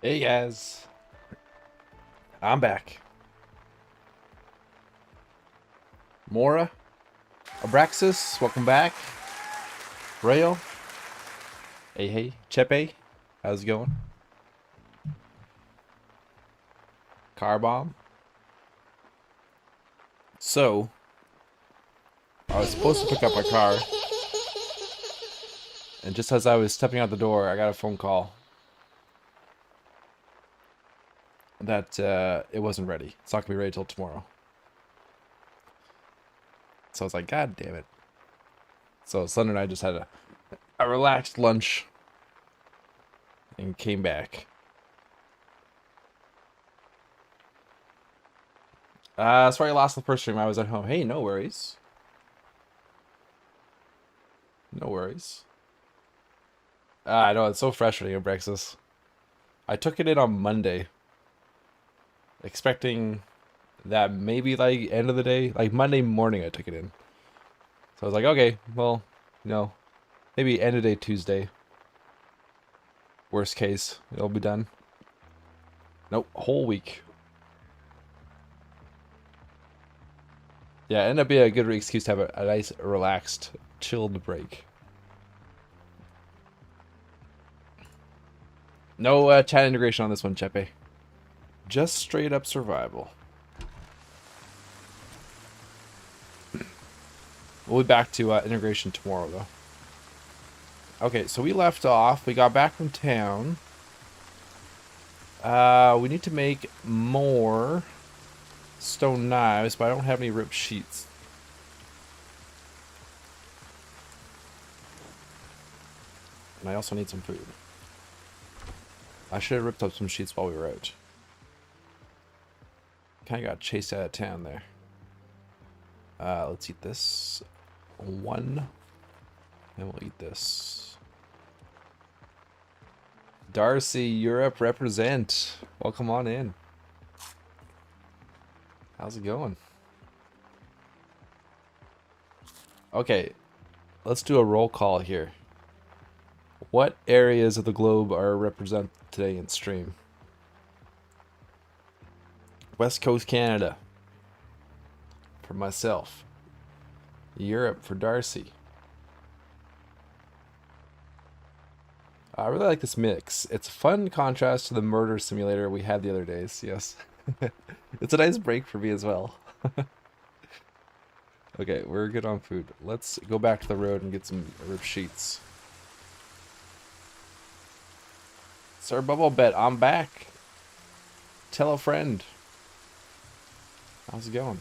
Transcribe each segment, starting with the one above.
Hey guys, I'm back. Mora, Abraxas, welcome back. Rail, hey, Chepe, how's it going? Car bomb. So, I was supposed to pick up my car, and just as I was stepping out the door, I got a phone call that it wasn't ready. It's not gonna be ready till tomorrow. So I was like, God damn it. So Sunday and I just had a relaxed lunch and came back. Sorry I lost the first stream. I was at home. Hey, no worries. No worries. I know, it's so frustrating, Brexis. I took it in on Monday, expecting that maybe like end of the day, like Monday morning I took it in. So I was like, okay, well, maybe end of day Tuesday. Worst case, it'll be done. Nope, whole week. Yeah, ended up being a good excuse to have a nice, relaxed, chilled break. No chat integration on this one, Chepe. Just straight up survival. We'll be back to integration tomorrow, though. Okay, so we left off. We got back from town. We need to make more stone knives, but I don't have any ripped sheets. And I also need some food. I should have ripped up some sheets while we were out. Kind of got chased out of town there. Let's eat this. One. And we'll eat this. Darcy, Europe represent. Welcome on in. How's it going? Okay, let's do a roll call here. What areas of the globe are represented today in stream? West Coast Canada for myself. Europe for Darcy. I really like this mix. It's a fun contrast to the murder simulator we had the other days, yes. It's a nice break for me as well. Okay, we're good on food. Let's go back to the road and get some ripped sheets. Sir Bubble Bet, I'm back. Tell a friend. How's it going?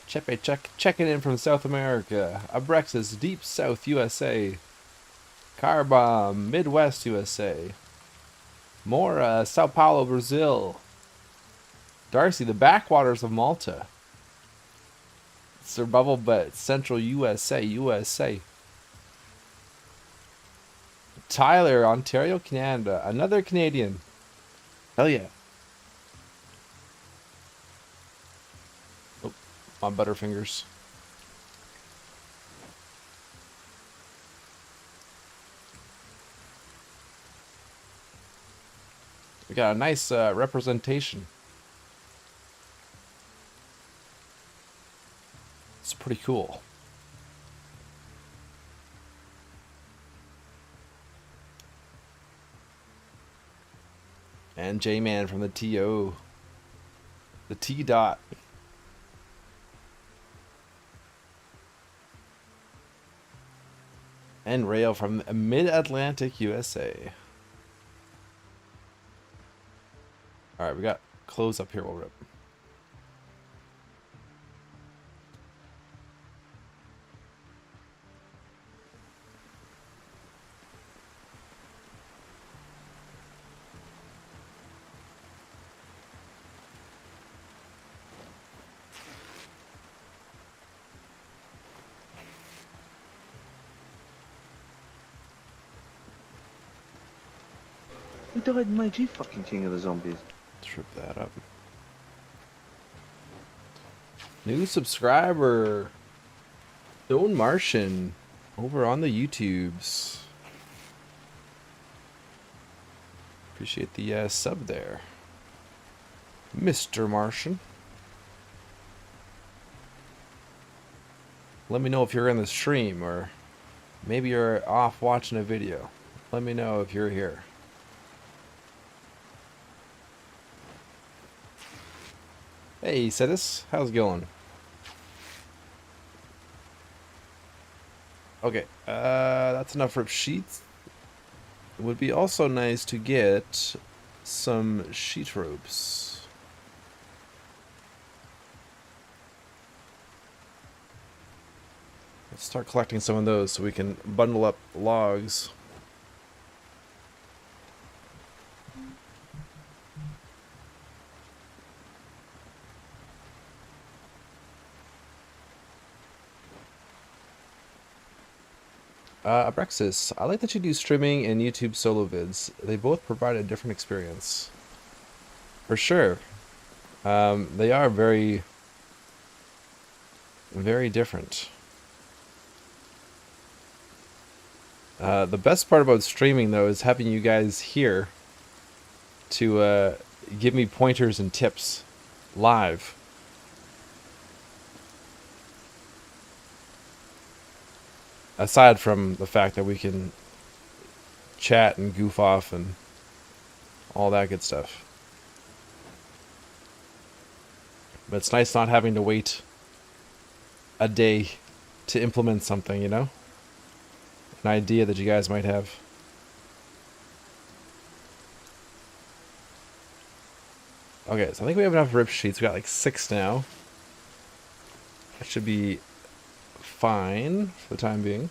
Chepe checking in from South America. Abrexis, Deep South USA. Car Bomb, Midwest USA. Mora, Sao Paulo, Brazil. Darcy, the backwaters of Malta. Sir Bubble Bet, Central USA. Tyler, Ontario, Canada. Another Canadian. Hell yeah. Oh, my Butterfingers. We got a nice representation. It's pretty cool. And J-Man from the TO. The T-Dot. And Rail from Mid-Atlantic, USA. Alright, we got clothes up here we'll rip. Who died and made you fucking king of the zombies? Trip that up. New subscriber. Stone Martian. Over on the YouTubes. Appreciate the sub there, Mr. Martian. Let me know if you're in the stream, or maybe you're off watching a video. Let me know if you're here. Hey, Cedis, how's it going? Okay, that's enough rip sheets. It would be also nice to get some sheet ropes. Let's start collecting some of those so we can bundle up logs. Abrexis, I like that you do streaming and YouTube solo vids. They both provide a different experience. For sure. They are very, very different. The best part about streaming, though, is having you guys here to give me pointers and tips live. Aside from the fact that we can chat and goof off and all that good stuff. But it's nice not having to wait a day to implement something, you know? An idea that you guys might have. Okay, so I think we have enough rip sheets. We got like 6 now. That should be fine for the time being.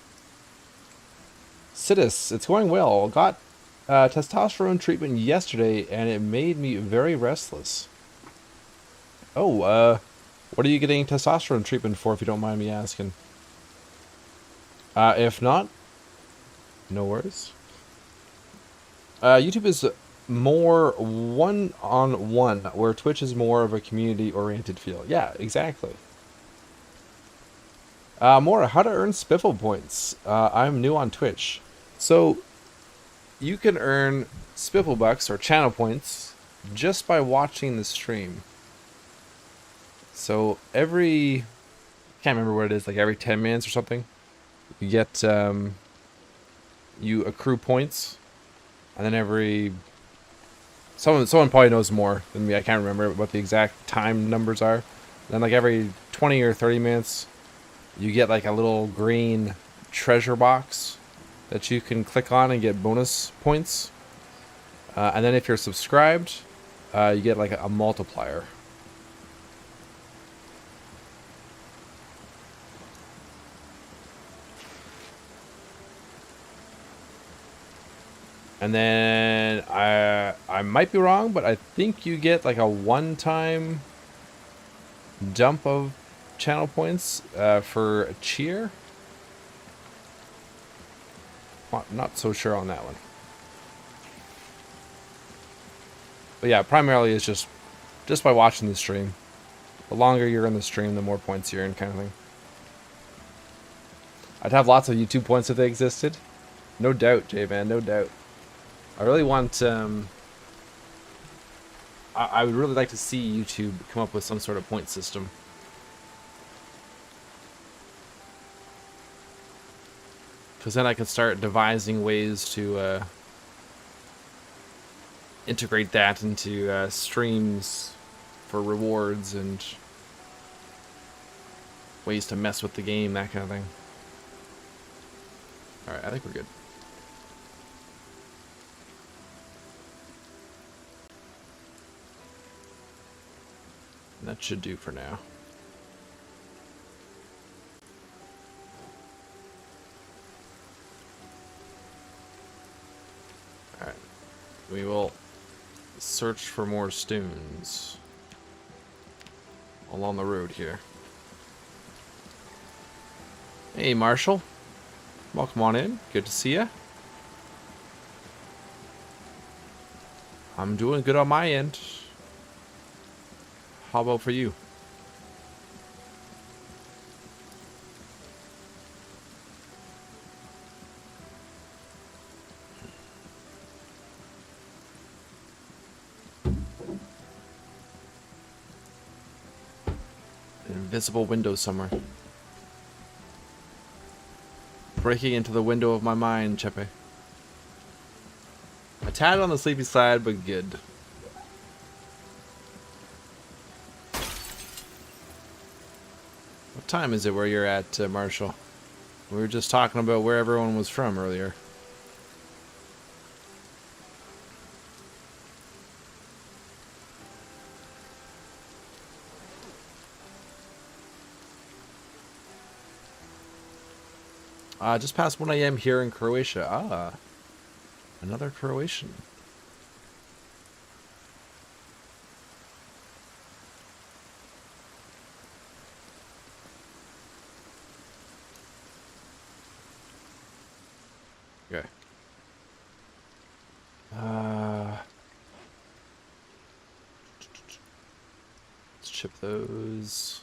Sidus, it's going well. Got testosterone treatment yesterday and it made me very restless. Oh, what are you getting testosterone treatment for, if you don't mind me asking? If not, no worries. YouTube is more one-on-one, where Twitch is more of a community-oriented feel. Yeah, exactly. More, how to earn spiffle points. I'm new on Twitch. So, you can earn spiffle bucks, or channel points, just by watching the stream. So, I can't remember what it is, like every 10 minutes or something, you get, you accrue points, and then someone probably knows more than me, I can't remember what the exact time numbers are. Then like every 20 or 30 minutes, you get like a little green treasure box that you can click on and get bonus points. And then if you're subscribed, you get like a multiplier. And then I might be wrong, but I think you get like a one-time dump of channel points for a cheer. Not so sure on that one. But yeah, primarily it's just by watching the stream. The longer you're in the stream, the more points you earn, kind of thing. I'd have lots of YouTube points if they existed. No doubt, J-Man, no doubt. I really want, I would really like to see YouTube come up with some sort of point system. Because then I could start devising ways to integrate that into streams for rewards and ways to mess with the game, that kind of thing. Alright, I think we're good. That should do for now. Alright. We will search for more stones along the road here. Hey, Marshall. Welcome on in. Good to see ya. I'm doing good on my end. How about for you? invisible window somewhere. Breaking into the window of my mind, Chepe. A tad on the sleepy side, but good. What time is it where you're at, Marshall? We were just talking about where everyone was from earlier. Just past 1 a.m. here in Croatia. Ah, another Croatian. Okay. Let's chip those.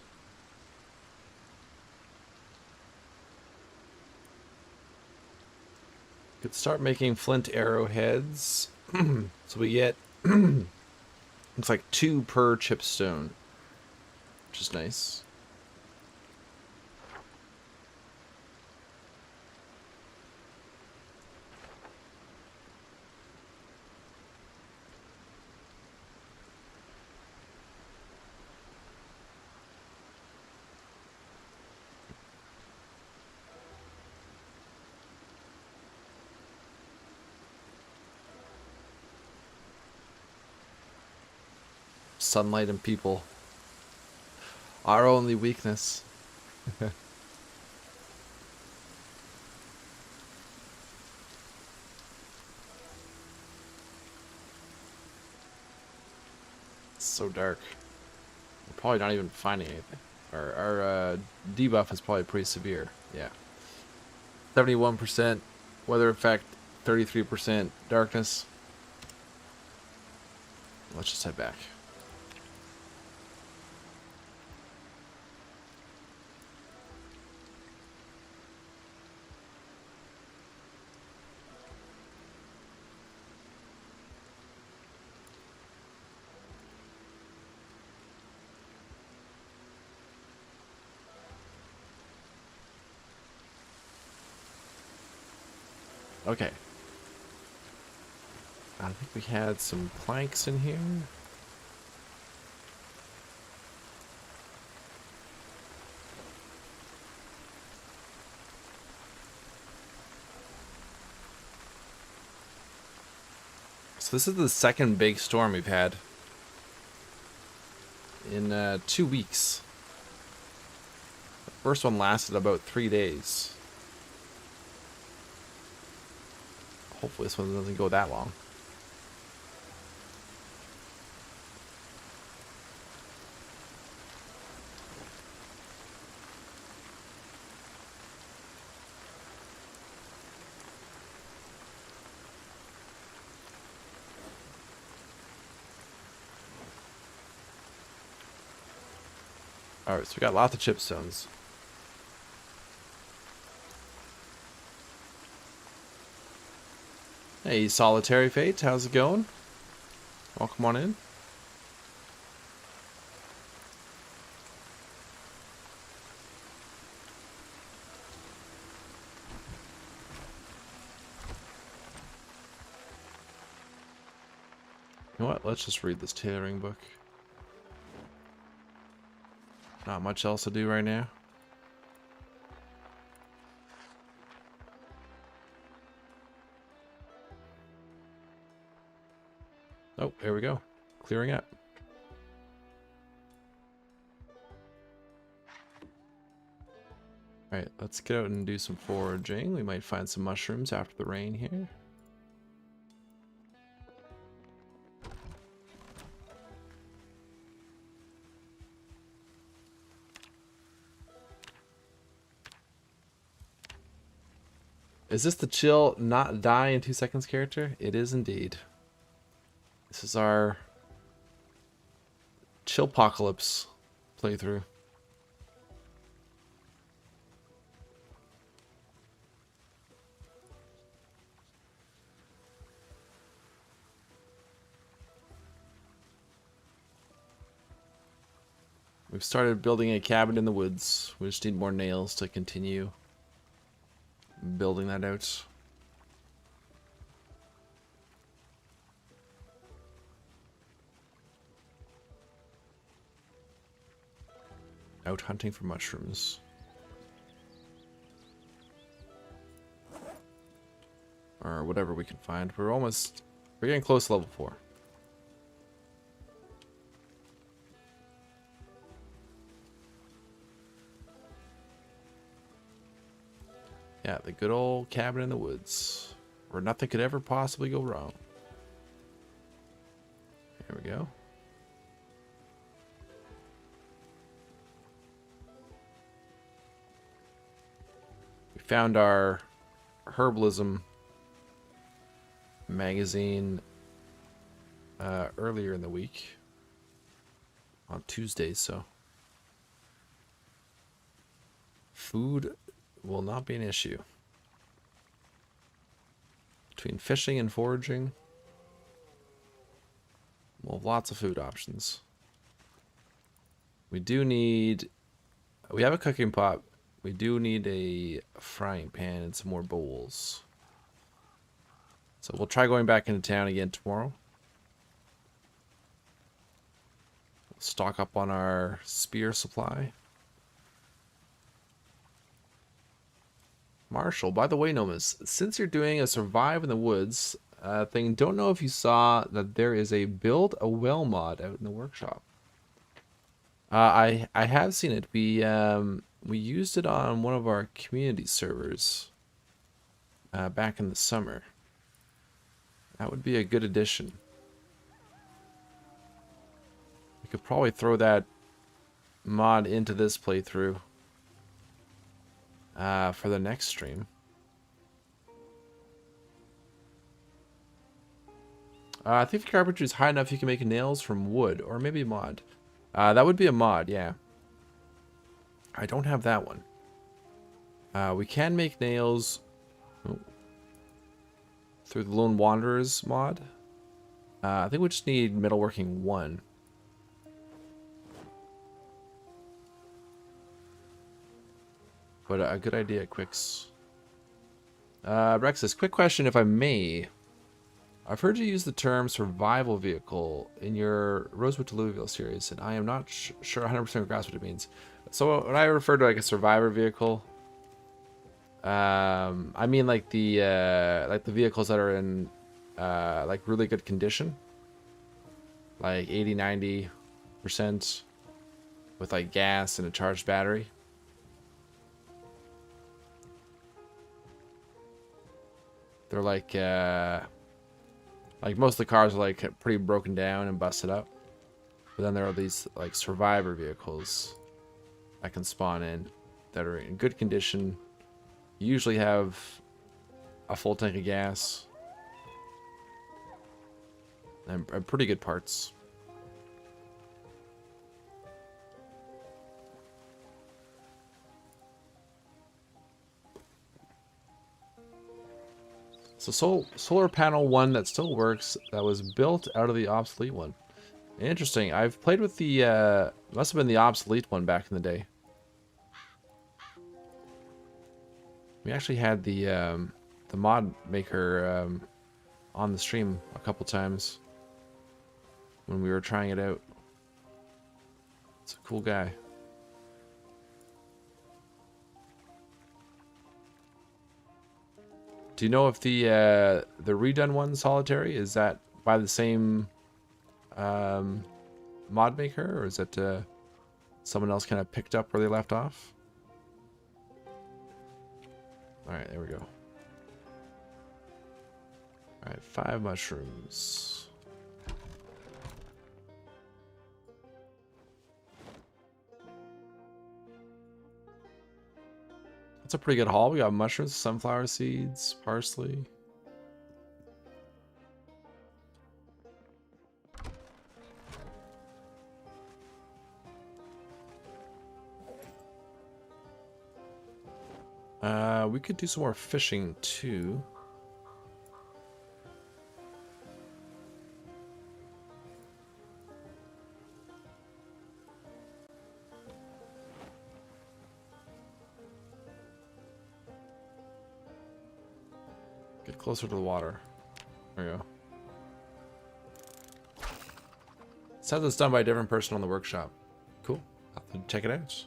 Could start making flint arrowheads. So we get looks like 2 per chipstone, which is nice. Sunlight and people. Our only weakness. It's so dark. We're probably not even finding anything. Our debuff is probably pretty severe. Yeah. 71% weather effect, 33% darkness. Let's just head back. Okay. I think we had some planks in here. So this is the second big storm we've had in 2 weeks. The first one lasted about 3 days. Hopefully this one doesn't go that long. Alright, so we got lots of chipstones. Hey, Solitary Fate, how's it going? Welcome on in. You know what? Let's just read this tailoring book. Not much else to do right now. Oh, there we go. Clearing up. Alright, let's get out and do some foraging. We might find some mushrooms after the rain here. Is this the chill, not die in 2 seconds character? It is indeed. This is our Chillpocalypse playthrough. We've started building a cabin in the woods. We just need more nails to continue building that out. Out hunting for mushrooms. Or whatever we can find. We're getting close to level 4. Yeah, the good old cabin in the woods, where nothing could ever possibly go wrong. There we go. We found our herbalism magazine earlier in the week on Tuesdays, so food will not be an issue. Between fishing and foraging, we'll have lots of food options. We have a cooking pot. We do need a frying pan and some more bowls. So we'll try going back into town again tomorrow. Stock up on our spear supply. Marshall, by the way, Nomas, since you're doing a survive in the woods thing, don't know if you saw that there is a build a well mod out in the workshop. I have seen it. We used it on one of our community servers back in the summer. That would be a good addition. We could probably throw that mod into this playthrough for the next stream. I think the carpentry is high enough you can make nails from wood, or maybe a mod. That would be a mod, yeah. I don't have that one. We can make nails through the Lone Wanderers mod. I think we just need metalworking 1. But a good idea, Quicks. Brexis, quick question if I may. I've heard you use the term survival vehicle in your Rosewood to Louisville series, and I am not sure 100% grasp what it means. So when I refer to like a survivor vehicle, I mean like the vehicles that are in like really good condition, like 80-90% with like gas and a charged battery. They're like most of the cars are like pretty broken down and busted up, but then there are these like survivor vehicles that can spawn in that are in good condition. You usually have a full tank of gas and pretty good parts. So solar panel 1 that still works, that was built out of the obsolete one. Interesting. I've played with the must have been the obsolete one back in the day. We actually had the mod maker on the stream a couple times when we were trying it out. It's a cool guy. Do you know if the redone one, Solitary, is that by the same mod maker, or is it someone else kind of picked up where they left off? Alright, there we go. Alright, 5 mushrooms. That's a pretty good haul. We got mushrooms, sunflower seeds, parsley. We could do some more fishing too. Get closer to the water. There you go. It says it's done by a different person on the workshop. Cool. I'll have to check it out.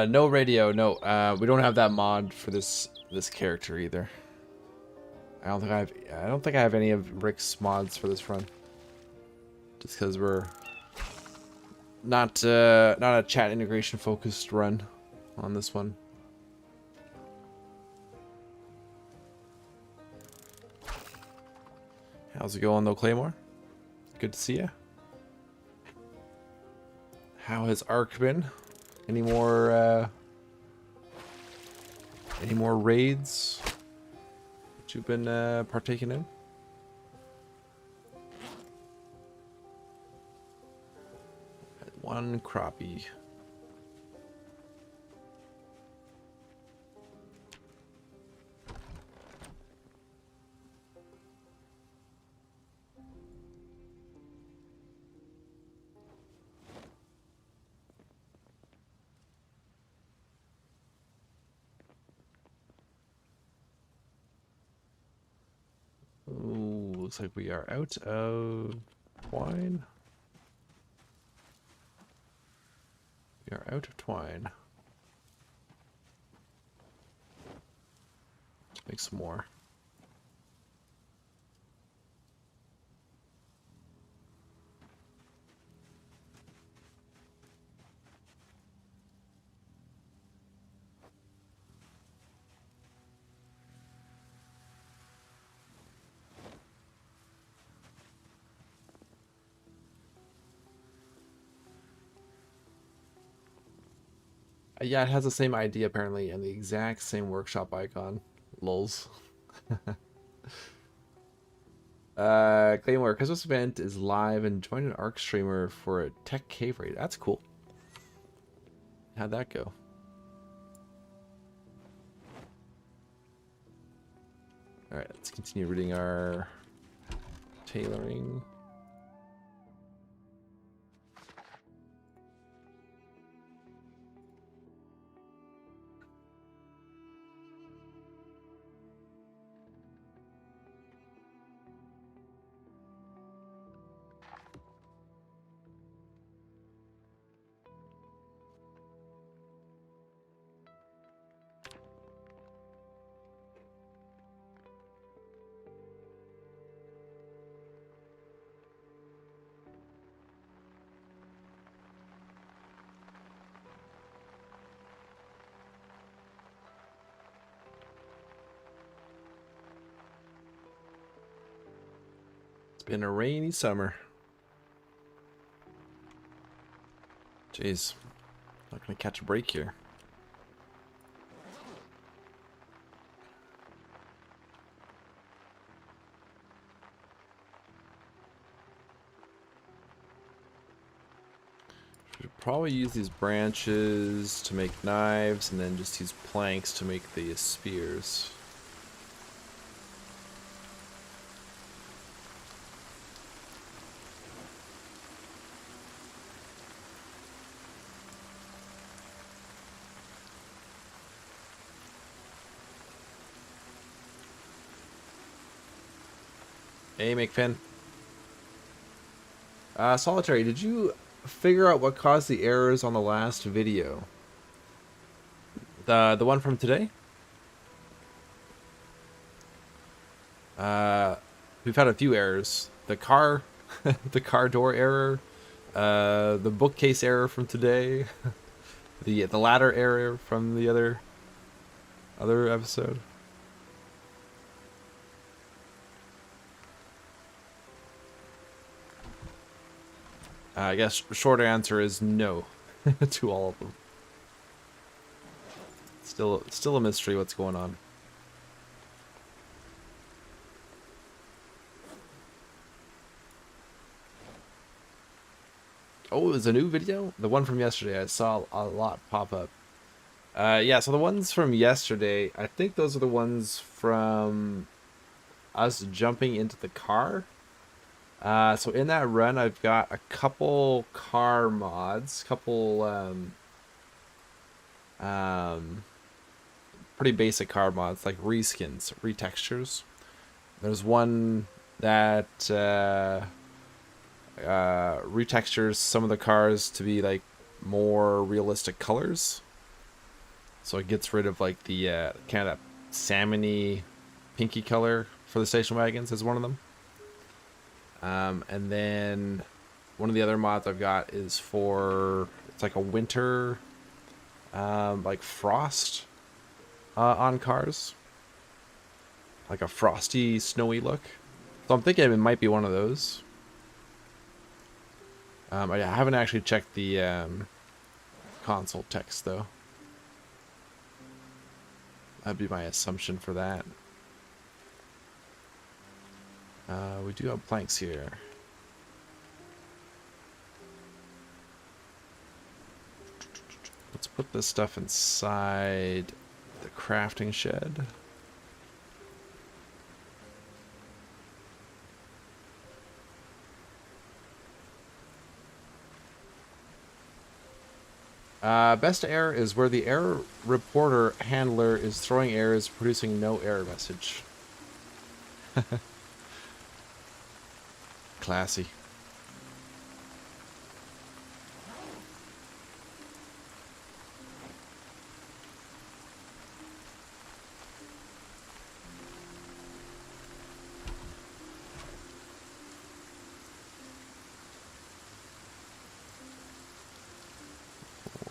No radio. No, we don't have that mod for this character either. I don't think I have any of Rick's mods for this run. Just because we're not a chat integration focused run on this one. How's it going though, Claymore? Good to see you. How has Ark been? Any more raids that you've been partaking in? One crappie. Ooh, looks like we are out of twine. We are out of twine. Let's make some more. Yeah, it has the same ID apparently and the exact same workshop icon. Lulz. Claymore, Christmas event is live and join an Arc streamer for a tech cave raid. That's cool. How'd that go? Alright, let's continue reading our tailoring. Been a rainy summer. Jeez, not gonna catch a break here. Should probably use these branches to make knives, and then just use planks to make the spears. Hey, McFinn. Solitary, did you figure out what caused the errors on the last video? The one from today? We've had a few errors. The car, the car door error, the bookcase error from today, the ladder error from the other episode. I guess short answer is no to all of them. Still a mystery what's going on. Oh, it's a new video? The one from yesterday. I saw a lot pop up. Yeah, so the ones from yesterday, I think those are the ones from us jumping into the car. So in that run, I've got a couple car mods, couple pretty basic car mods like reskins, retextures. There's one that retextures some of the cars to be like more realistic colors. So it gets rid of like the kind of salmony, pinky color for the station wagons is one of them. And then one of the other mods I've got is for, it's like a winter, like frost on cars. Like a frosty, snowy look. So I'm thinking it might be one of those. I haven't actually checked the console text though. That'd be my assumption for that. We do have planks here. Let's put this stuff inside the crafting shed. Best error is where the error reporter handler is throwing errors, producing no error message. Classy.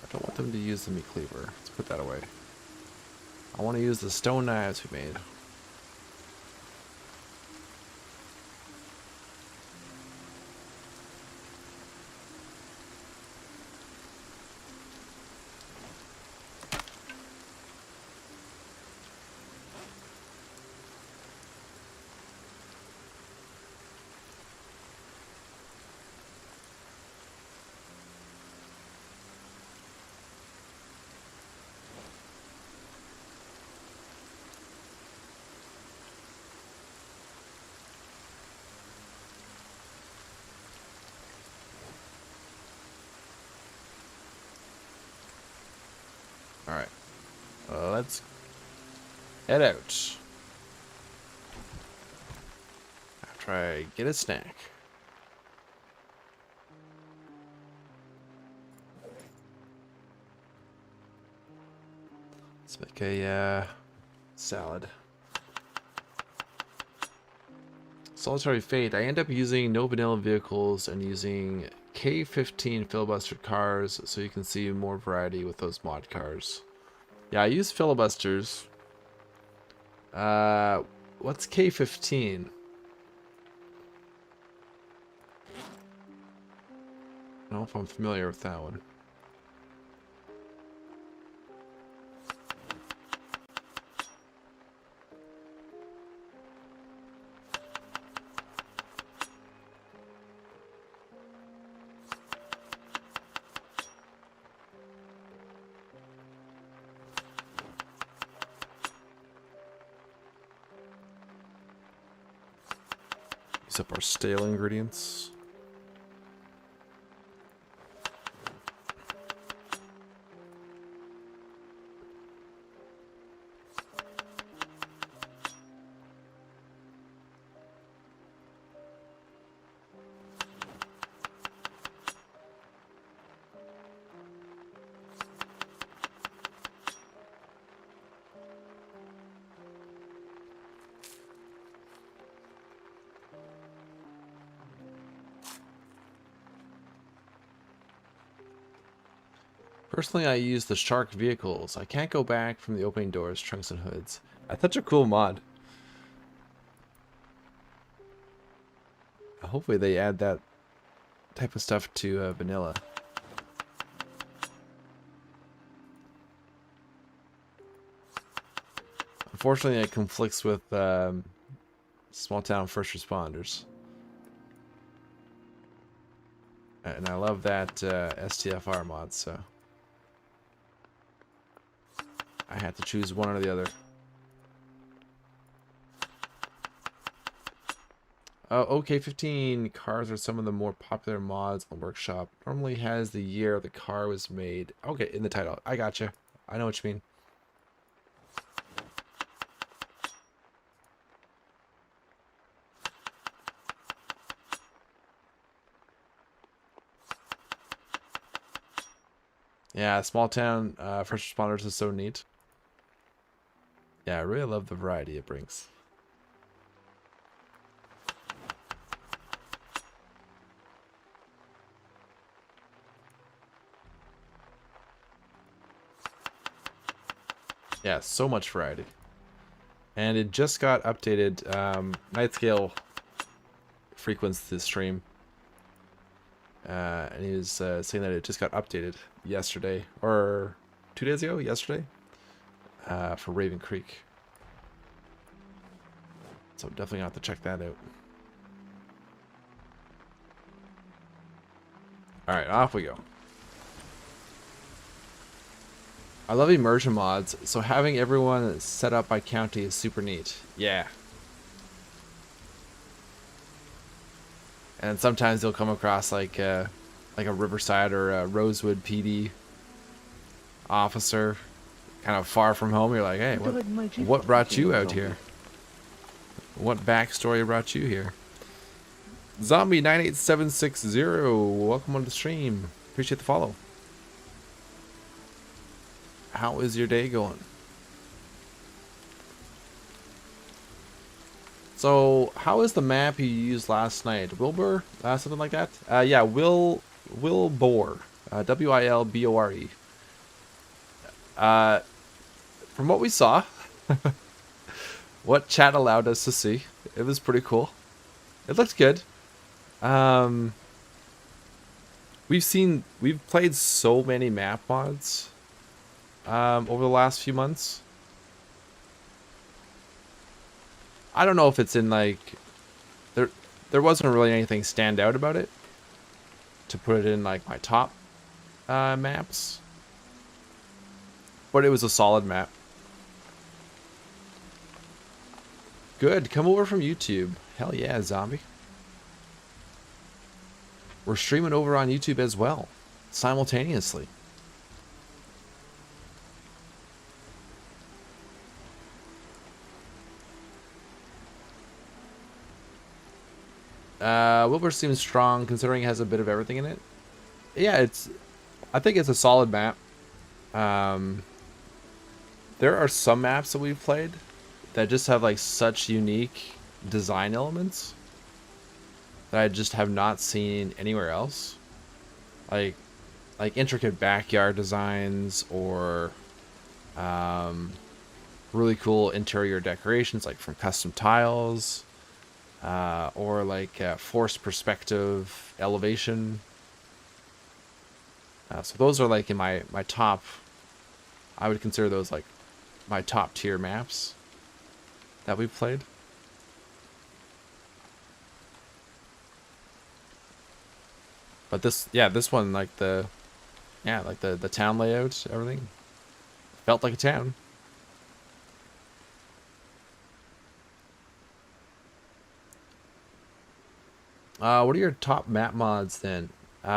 I don't want them to use the meat cleaver. Let's put that away. I want to use the stone knives we made. Alright. Let's head out. After I get a snack. Let's make a salad. Solitary Fate. I end up using no vanilla vehicles and using K15 filibustered cars so you can see more variety with those mod cars. Yeah, I use filibusters. What's K15? I don't know if I'm familiar with that one. Use up our stale ingredients. Personally, I use the shark vehicles. I can't go back from the opening doors, trunks, and hoods. That's such a cool mod. Hopefully they add that type of stuff to vanilla. Unfortunately, it conflicts with small town first responders. And I love that STFR mod, so I had to choose one or the other. OK15 cars are some of the more popular mods on the workshop. Normally has the year the car was made. Okay, in the title. I gotcha. I know what you mean. Yeah, small town first responders is so neat. Yeah, I really love the variety it brings. Yeah, so much variety. And it just got updated. Nightscale frequents this stream. And he was saying that it just got updated yesterday. Or 2 days ago? Yesterday? For Raven Creek. So definitely have to check that out. Alright, off we go. I love immersion mods, so having everyone set up by county is super neat. Yeah. And sometimes you'll come across like a Riverside or a Rosewood PD officer, kind of far from home. You're like, hey, what brought you out here? What backstory brought you here? Zombie 98760, welcome on the stream. Appreciate the follow. How is your day going? So, how is the map you used last night? Wilbur? Something like that? Yeah, Wilbore. Wilbore. From what we saw, what chat allowed us to see, it was pretty cool. It looked good. We've played so many map mods over the last few months. I don't know if it's in like there wasn't really anything stand out about it to put it in like my top maps, but it was a solid map. Good, come over from YouTube. Hell yeah, zombie. We're streaming over on YouTube as well, simultaneously. Wilbur seems strong considering it has a bit of everything in it. Yeah, I think it's a solid map. There are some maps that we've played that just have like such unique design elements that I just have not seen anywhere else. Like intricate backyard designs or really cool interior decorations like from custom tiles. Or like forced perspective elevation. So those are like in my top. I would consider those like my top tier maps that we've played. But this one like the town layout, everything felt like a town. What are your top map mods then?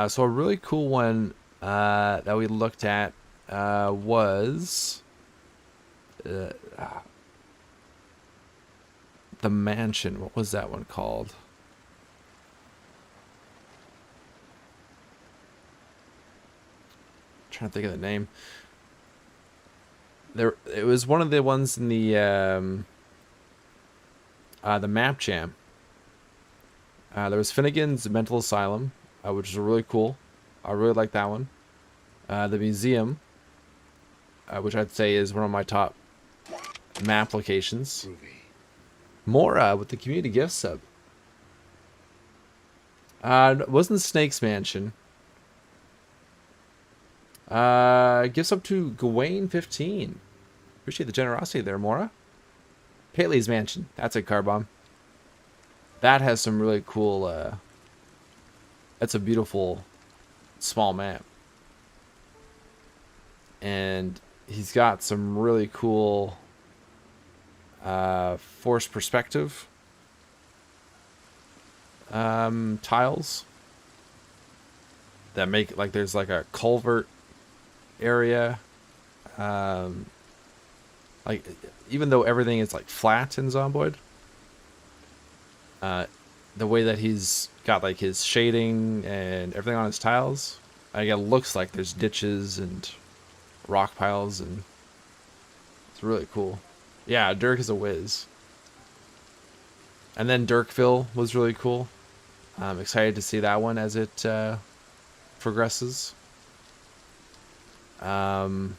So a really cool one that we looked at was the mansion. What was that one called? I'm trying to think of the name. It was one of the ones in the map jam. There was Finnegan's Mental Asylum, which is really cool. I really like that one. The museum, which I'd say is one of my top map locations. Mora with the community gift sub. It wasn't Snake's Mansion. Gifts up to Gawain15. Appreciate the generosity there, Mora. Paley's Mansion. That's a car bomb. That has some really cool, that's a beautiful small map. And he's got some really cool forced perspective tiles that make, like, there's like a culvert area. Like, even though everything is like flat in Zomboid, the way that he's got like his shading and everything on his tiles Like, it looks like there's ditches and rock piles, and it's really cool. Yeah, Dirk is a whiz. And then Dirkville was really cool. I'm excited to see that one as it progresses. And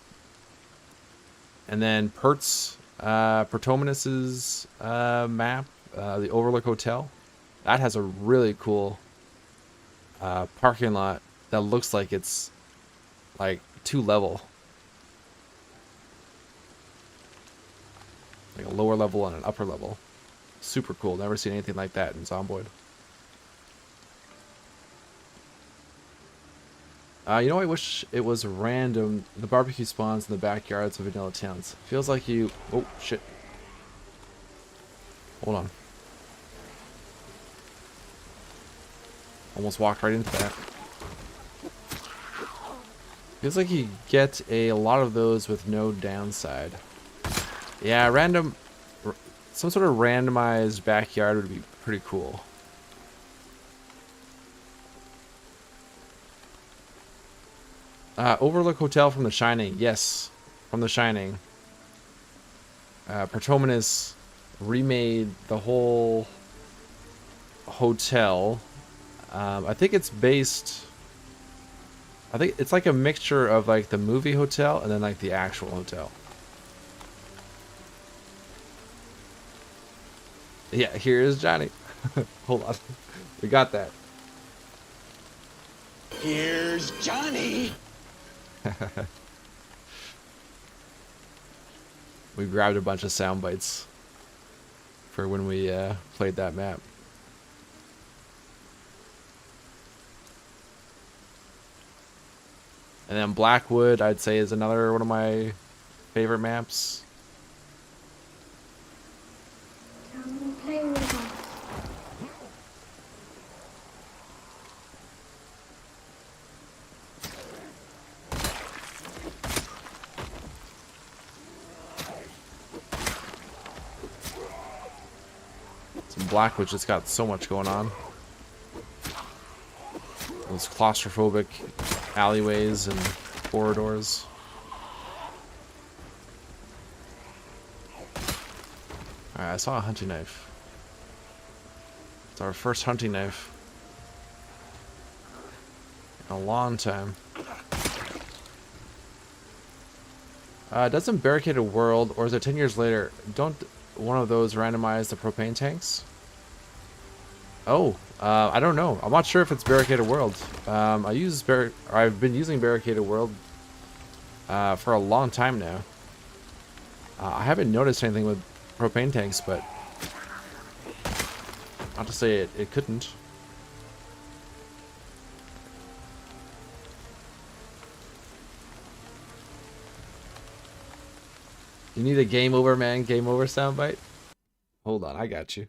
then Pertominus's map, the Overlook Hotel, that has a really cool parking lot that looks like it's like 2-level, like a lower level and an upper level. Super cool. Never seen anything like that in Zomboid. You know, I wish it was random. The barbecue spawns in the backyards of vanilla towns. Feels like you... Oh, shit. Hold on. Almost walked right into that. Feels like you get a lot of those with no downside. Yeah, random... Some sort of randomized backyard would be pretty cool. Overlook Hotel from The Shining. Yes, from The Shining. Pertominus remade the whole hotel. I think it's based... I think it's like a mixture of like the movie hotel and then like the actual hotel. Yeah, here is Johnny. Hold on. We got that. Here's Johnny. We grabbed a bunch of sound bites for when we played that map. And then Blackwood, I'd say, is another one of my favorite maps. Come play with us. Some Blackwood just got so much going on. Those claustrophobic alleyways and corridors. Alright, I saw a hunting knife. It's our first hunting knife in a long time. Doesn't Barricaded World, or is it 10 years later, don't one of those randomize the propane tanks? Oh, I don't know. I'm not sure if it's Barricaded World. I've been using Barricaded World for a long time now. I haven't noticed anything with propane tanks, but not to say it couldn't. You need a game over, man. Game over soundbite. Hold on, I got you.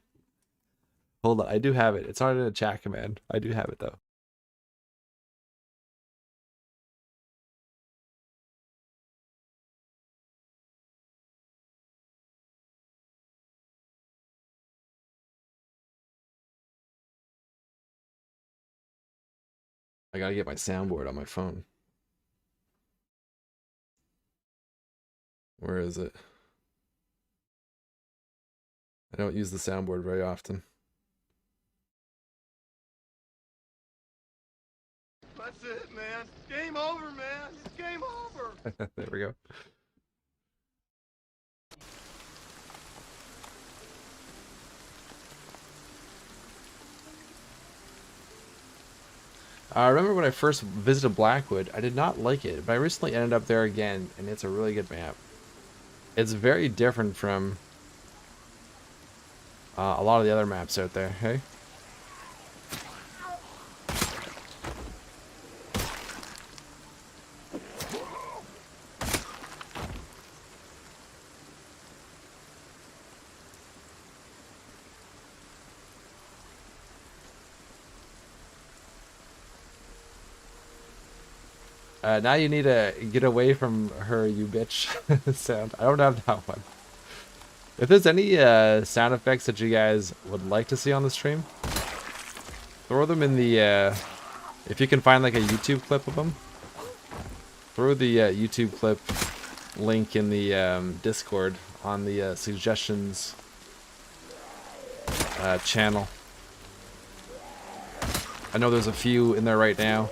Hold on, I do have it. It's not in a chat command. I do have it though. I gotta get my soundboard on my phone. Where is it? I don't use the soundboard very often. That's it, man. Game over, man. It's game over. There we go. I remember when I first visited Blackwood, I did not like it, but I recently ended up there again, and it's a really good map. It's very different from a lot of the other maps out there, hey? Now you need to get away from her, you bitch sound. I don't have that one. If there's any sound effects that you guys would like to see on the stream, throw them in the If you can find like a YouTube clip of them, throw the YouTube clip link in the Discord on the suggestions channel. I know there's a few in there right now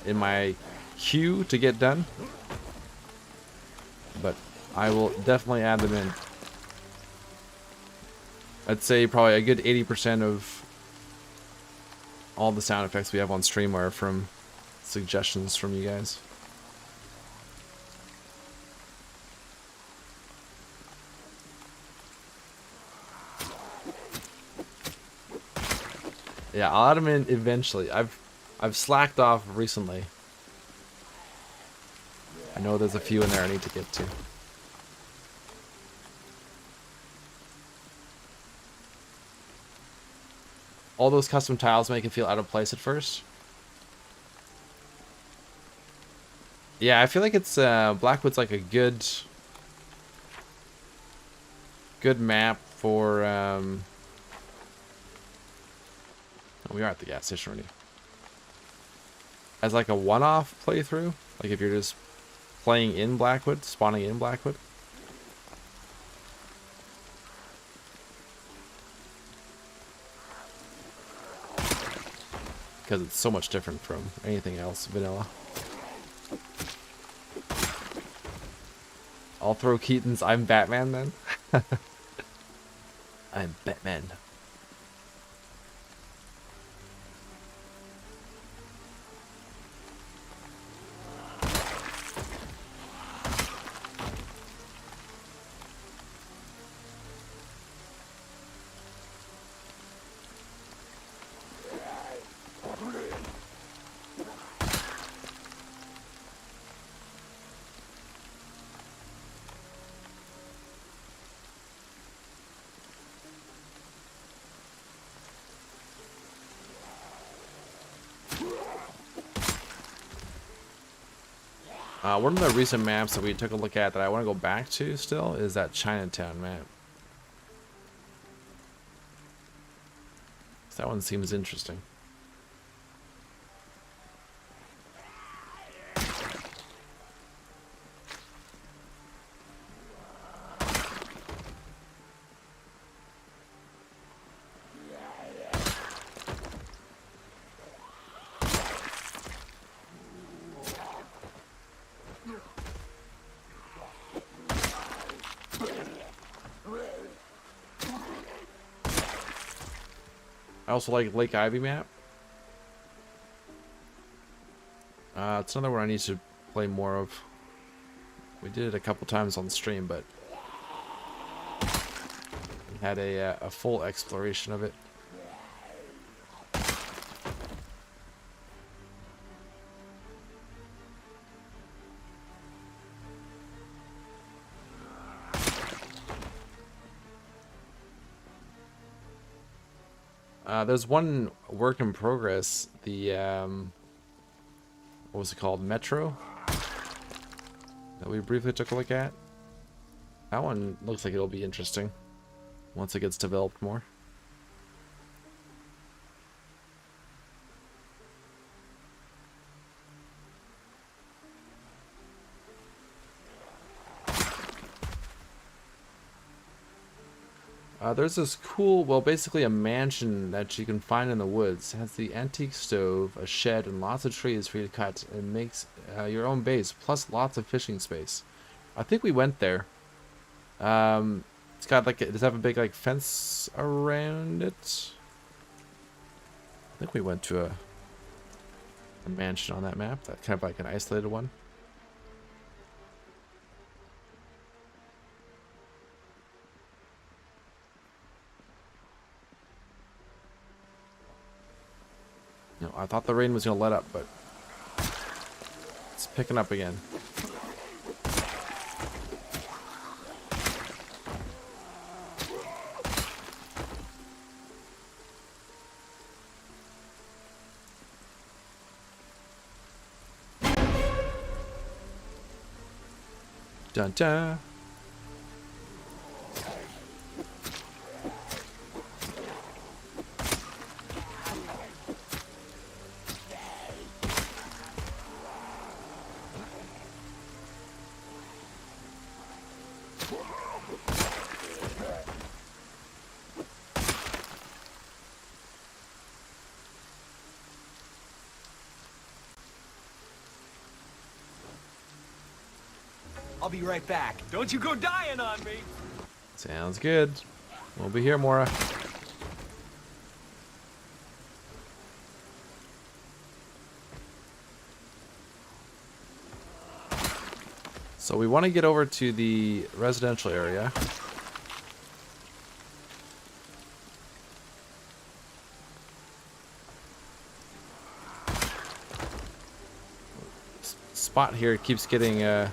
in my queue to get done, but I will definitely add them in. I'd say probably a good 80% of all the sound effects we have on stream are from suggestions from you guys. Yeah, I'll add them in eventually. I've slacked off recently. I know there's a few in there I need to get to. All those custom tiles make it feel out of place at first. Yeah, I feel like it's Blackwood's like a good map for oh, we are at the gas station already. As like a one-off playthrough, like if you're just playing in Blackwood, spawning in Blackwood. Because it's so much different from anything else vanilla. I'll throw Keaton's I'm Batman then. I'm Batman. One of the recent maps that we took a look at that I want to go back to still is that Chinatown map. That one seems interesting. I also like Lake Ivy map. It's another one I need to play more of. We did it a couple times on stream, but we had a full exploration of it. There's one work in progress, the, what was it called, Metro, that we briefly took a look at. That one looks like it'll be interesting once it gets developed more. There's this cool, well, basically a mansion that you can find in the woods. It has the antique stove, a shed, and lots of trees for you to cut. It makes your own base, plus lots of fishing space. I think we went there. It's got like, does it have a big like fence around it? I think we went to a mansion on that map. That kind of like an isolated one. You know, I thought the rain was going to let up, but it's picking up again. Dun dun. I'll be right back. Don't you go dying on me. Sounds good. We'll be here, Mora. So we want to get over to the residential area. Spot here keeps getting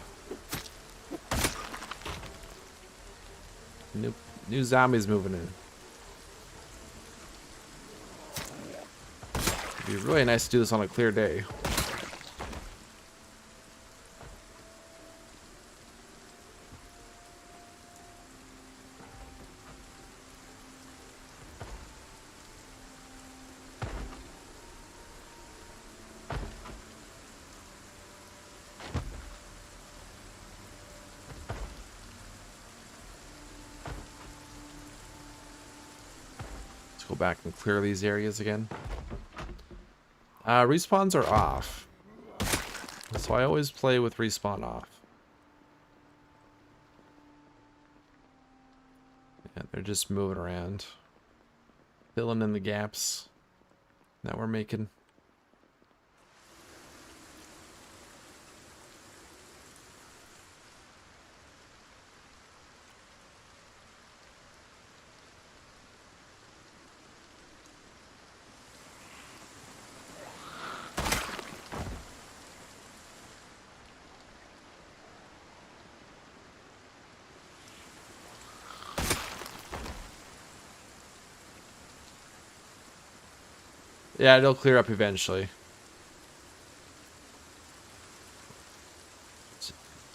new zombies moving in. It'd be really nice to do this on a clear day. Go back and clear these areas again. Respawns are off, so I always play with respawn off. Yeah, they're just moving around, filling in the gaps that we're making. Yeah, it'll clear up eventually.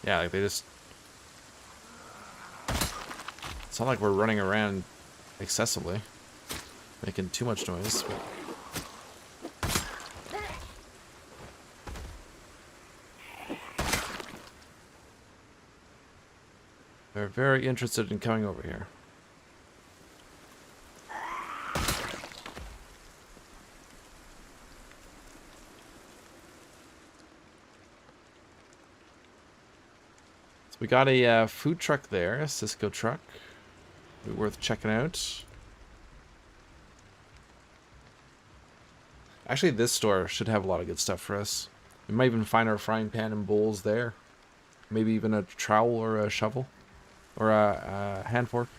Yeah, like they just... It's not like we're running around excessively, making too much noise. They're very interested in coming over here. We got a food truck there, a Cisco truck. Be worth checking out. Actually, this store should have a lot of good stuff for us. We might even find our frying pan and bowls there. Maybe even a trowel or a shovel. Or a hand fork.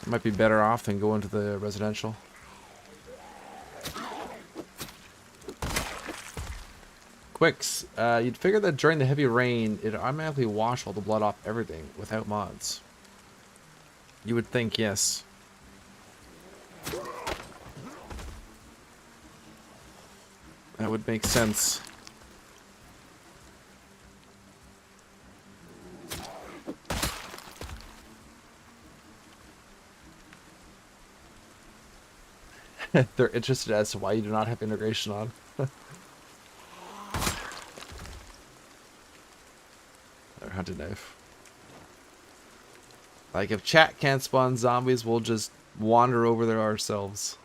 Might be better off than going to the residential. Quicks, you'd figure that during the heavy rain, it'd automatically wash all the blood off everything without mods. You would think, yes. That would make sense. They're interested as to why you do not have integration on. Their hunting knife. Like, if chat can't spawn zombies, we'll just wander over there ourselves.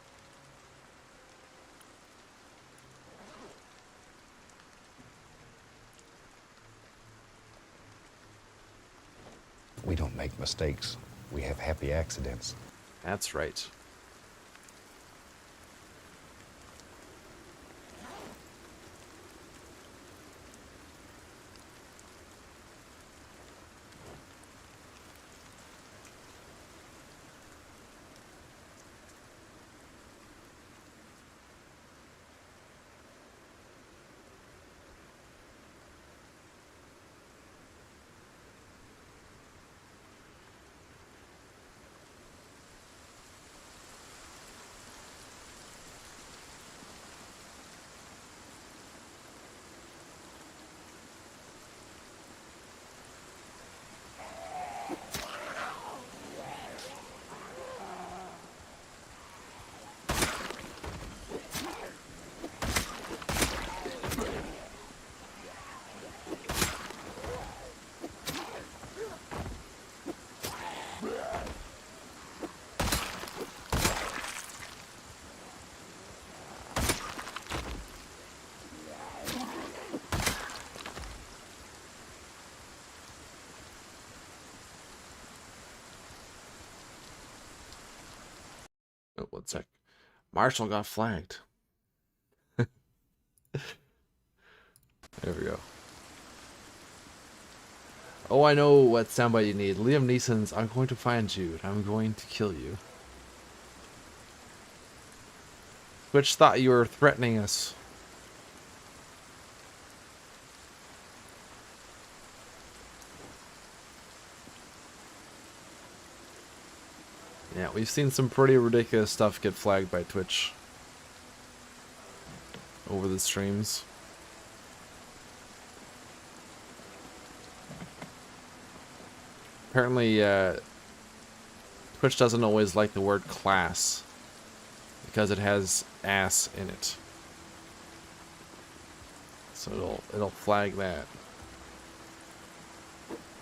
We don't make mistakes. We have happy accidents. That's right. Oh, 1 sec. Marshall got flagged. There we go. Oh, I know what soundbite you need. Liam Neeson's "I'm going to find you and I'm going to kill you." Twitch thought you were threatening us. Yeah, we've seen some pretty ridiculous stuff get flagged by Twitch over the streams. Apparently, Twitch doesn't always like the word class because it has ass in it. So it'll flag that.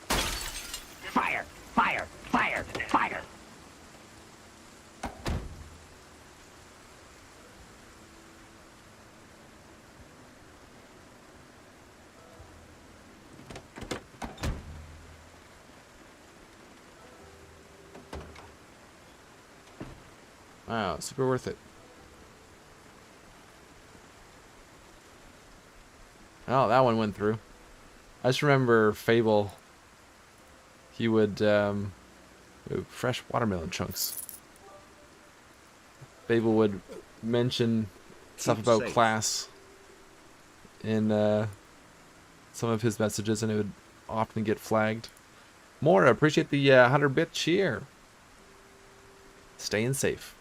Fire! Fire! Fire! Fire! Wow, super worth it. Oh, that one went through. I just remember Fable. He would fresh watermelon chunks. Fable would mention stuff Keep about safe. class in some of his messages, and it would often get flagged. More, appreciate the 100-bit cheer. Staying safe.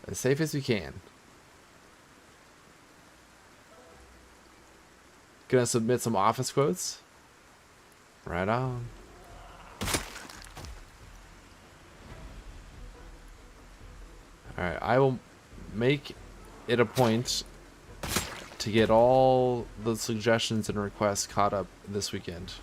As safe as we can. Gonna submit some office quotes? Right on. Alright, I will make it a point to get all the suggestions and requests caught up this weekend.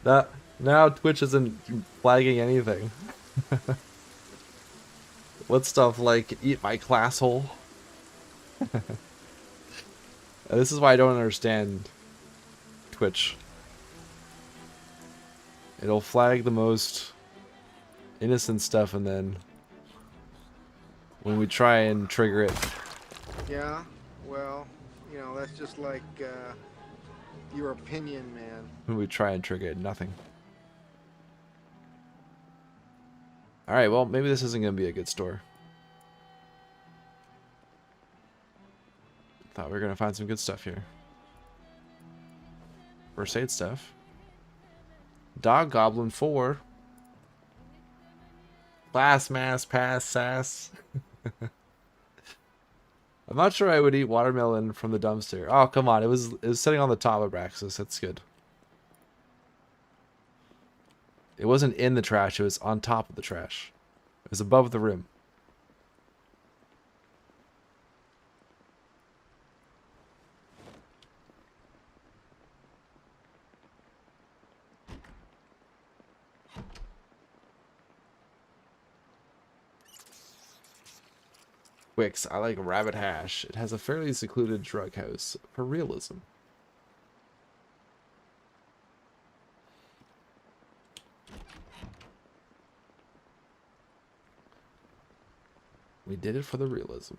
That now Twitch isn't flagging anything. What stuff like eat my class hole? This is why I don't understand Twitch. It'll flag the most innocent stuff, and then when we try and trigger it, Yeah, well, you know, that's just like your opinion, man. when we try and trigger it, nothing. Alright, well, maybe this isn't going to be a good store. Thought we were going to find some good stuff here. First aid stuff. Dog Goblin 4. Class, mass, pass, sass. I'm not sure I would eat watermelon from the dumpster. Oh, come on. It was sitting on the top of Braxis. That's good. It wasn't in the trash. It was on top of the trash. It was above the rim. Wix, I like Rabbit Hash. It has a fairly secluded drug house for realism. We did it for the realism.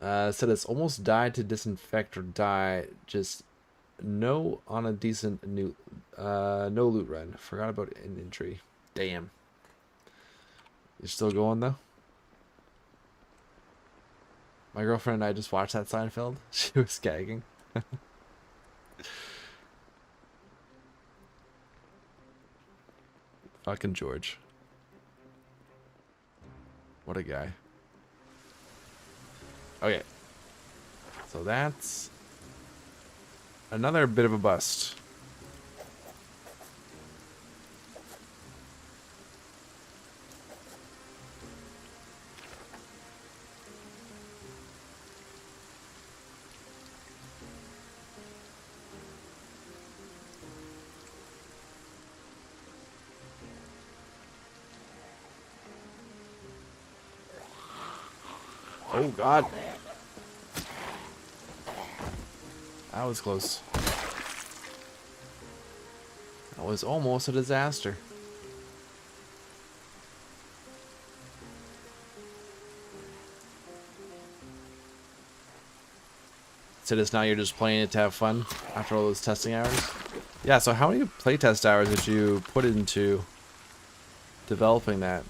Said it's almost died to disinfect or die. Just no on a decent new no loot run. Forgot about an injury. Damn. You're still going though? My girlfriend and I just watched that Seinfeld. She was gagging. Fucking George. What a guy. Okay. So that's another bit of a bust. Oh god. That was close. That was almost a disaster. So just now you're just playing it to have fun after all those testing hours? Yeah, so how many playtest hours did you put into developing that?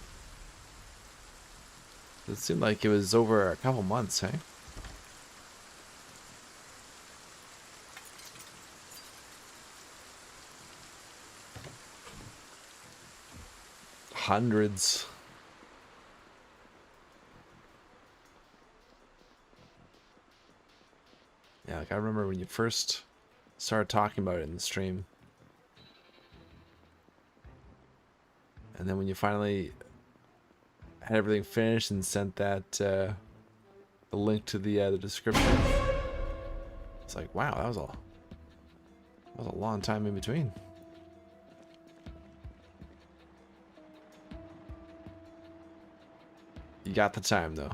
It seemed like it was over a couple months, hey? Hundreds. Yeah, like I remember when you first started talking about it in the stream. And then when you finally had everything finished and sent that the link to the description, it's like, wow, that was a long time in between. You got the time though.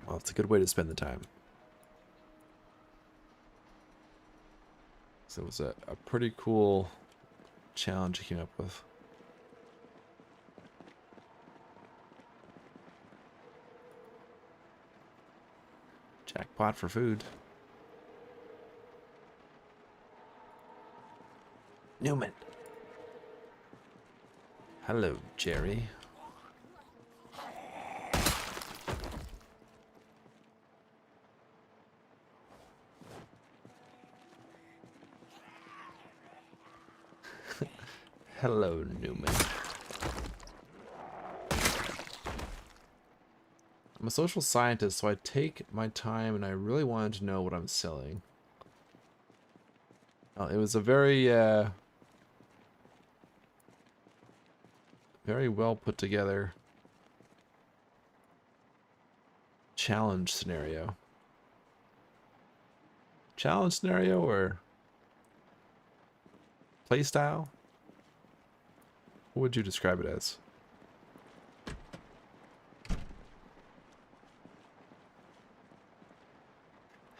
Well, it's a good way to spend the time. So it was a pretty cool challenge you came up with. Jackpot for food. Newman. Hello, Jerry. Hello, Newman. I'm a social scientist, so I take my time and I really wanted to know what I'm selling. It was a very well put together challenge scenario. Challenge scenario or playstyle? What would you describe it as?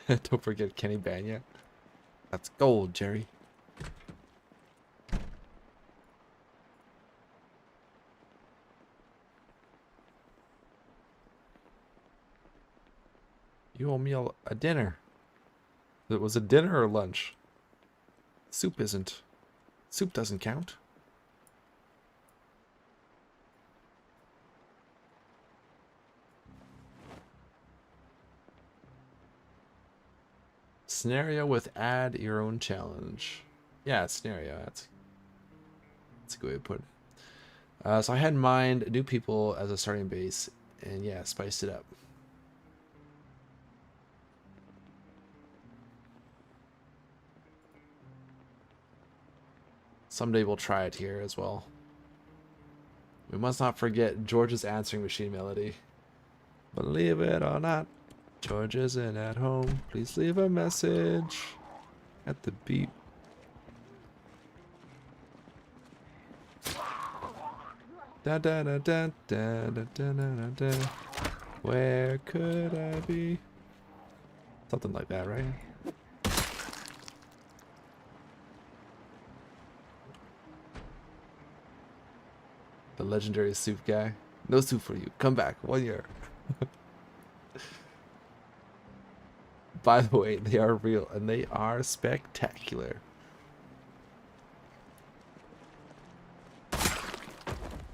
Don't forget Kenny Banya. That's gold, Jerry. You owe me a dinner. It was a dinner or lunch? Soup isn't. Soup doesn't count. Scenario with add your own challenge. Yeah, scenario. That's a good way to put it. So I had in mind new people as a starting base, and yeah, spiced it up. Someday we'll try it here as well. We must not forget George's answering machine melody. Believe it or not, George isn't at home. Please leave a message at the beep. Da da da da da da da da da. Where could I be? Something like that, right? The legendary soup guy. No soup for you. Come back. 1 year. By the way, they are real and they are spectacular.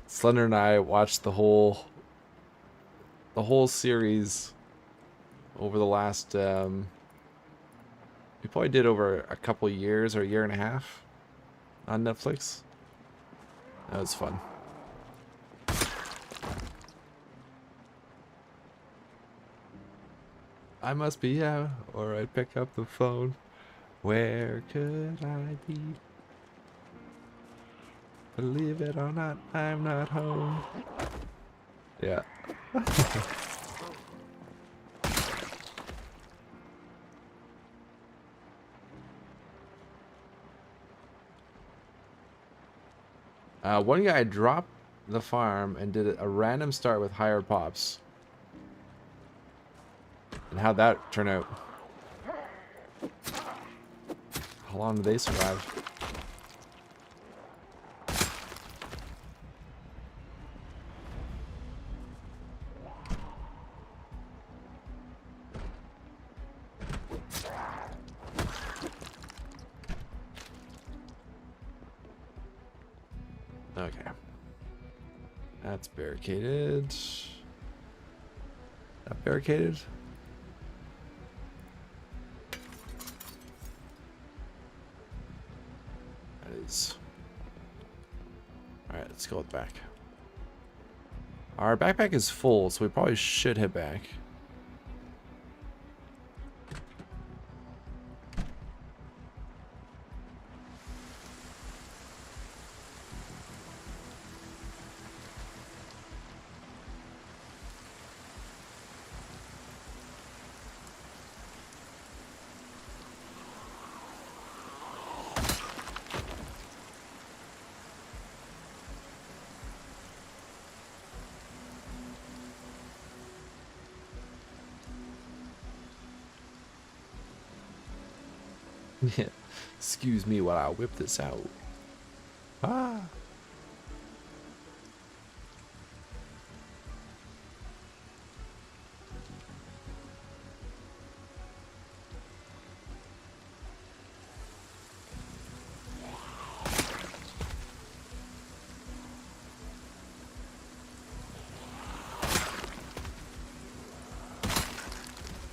Slender and I watched the whole series over the last we probably did over a couple years or a year and a half on Netflix. That was fun. I must be out, or I'd pick up the phone. Where could I be? Believe it or not, I'm not home. Yeah. One guy dropped the farm and did a random start with higher pops. And how'd that turn out? How long did they survive? Okay. That's barricaded. Not barricaded? That is. Alright, let's go back. Our backpack is full, so we probably should head back. Yeah. Excuse me while I whip this out. Ah.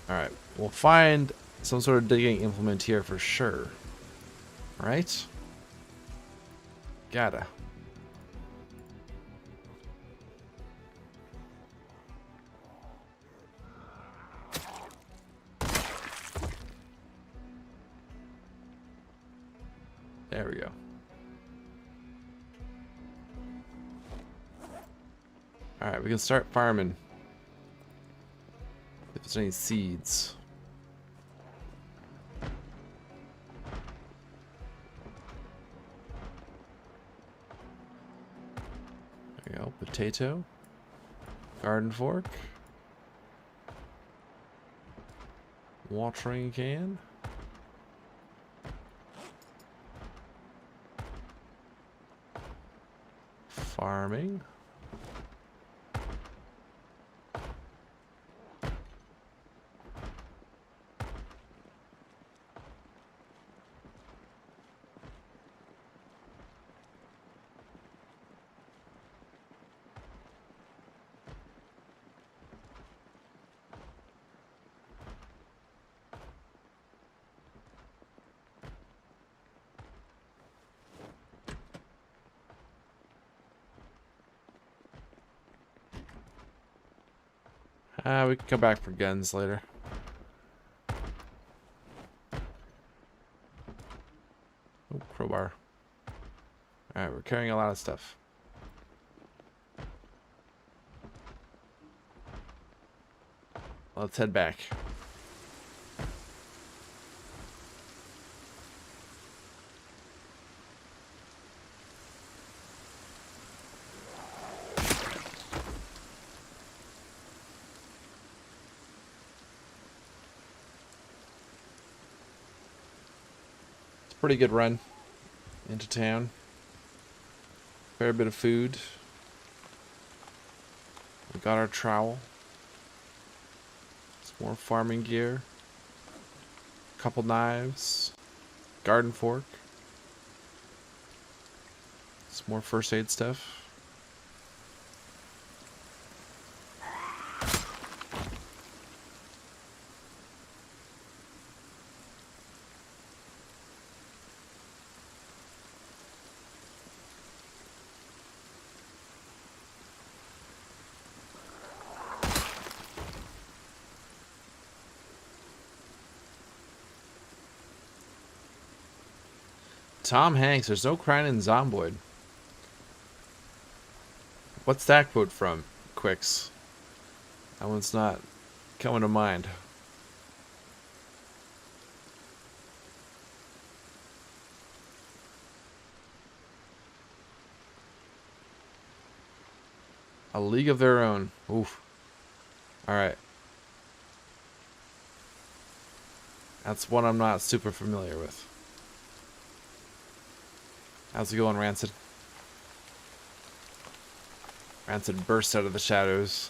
Alright, we'll find some sort of digging implement here for sure. Right? Gotta. There we go. Alright, we can start farming. If there's any seeds. There we go. Potato. Garden fork. Watering can. Farming. We can come back for guns later. Oh, crowbar. Alright, we're carrying a lot of stuff. Let's head back. Pretty good run into town. Fair bit of food. We got our trowel. Some more farming gear. A couple knives. Garden fork. Some more first aid stuff. Tom Hanks, there's no crying in Zomboid. What's that quote from? Quicks. That one's not coming to mind. A League of Their Own. Oof. Alright. That's one I'm not super familiar with. How's it going, Rancid? Rancid bursts out of the shadows.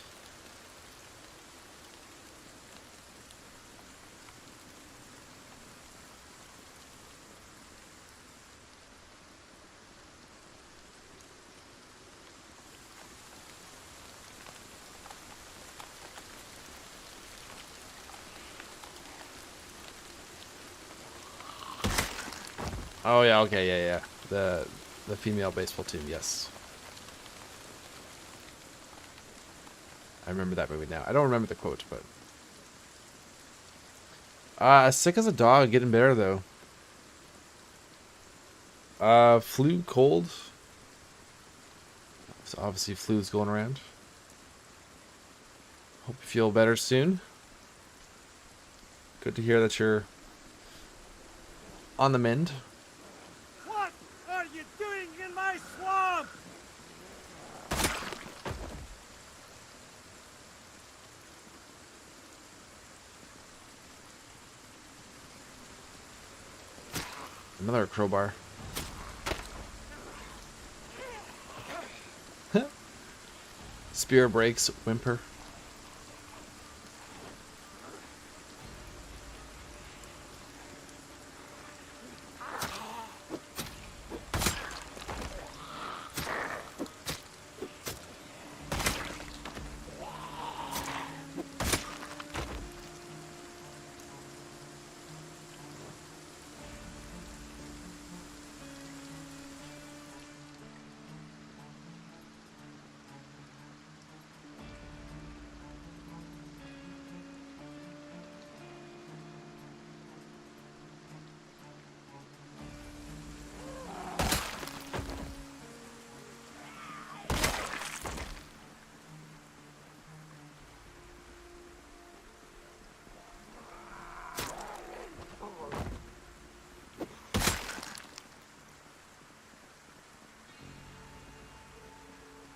Oh yeah, okay, yeah. The female baseball team, yes. I remember that movie now. I don't remember the quote, but sick as a dog, getting better though. Flu, cold. So obviously flu's going around. Hope you feel better soon. Good to hear that you're on the mend. What are you doing in my swamp? Another crowbar. Spear breaks, whimper.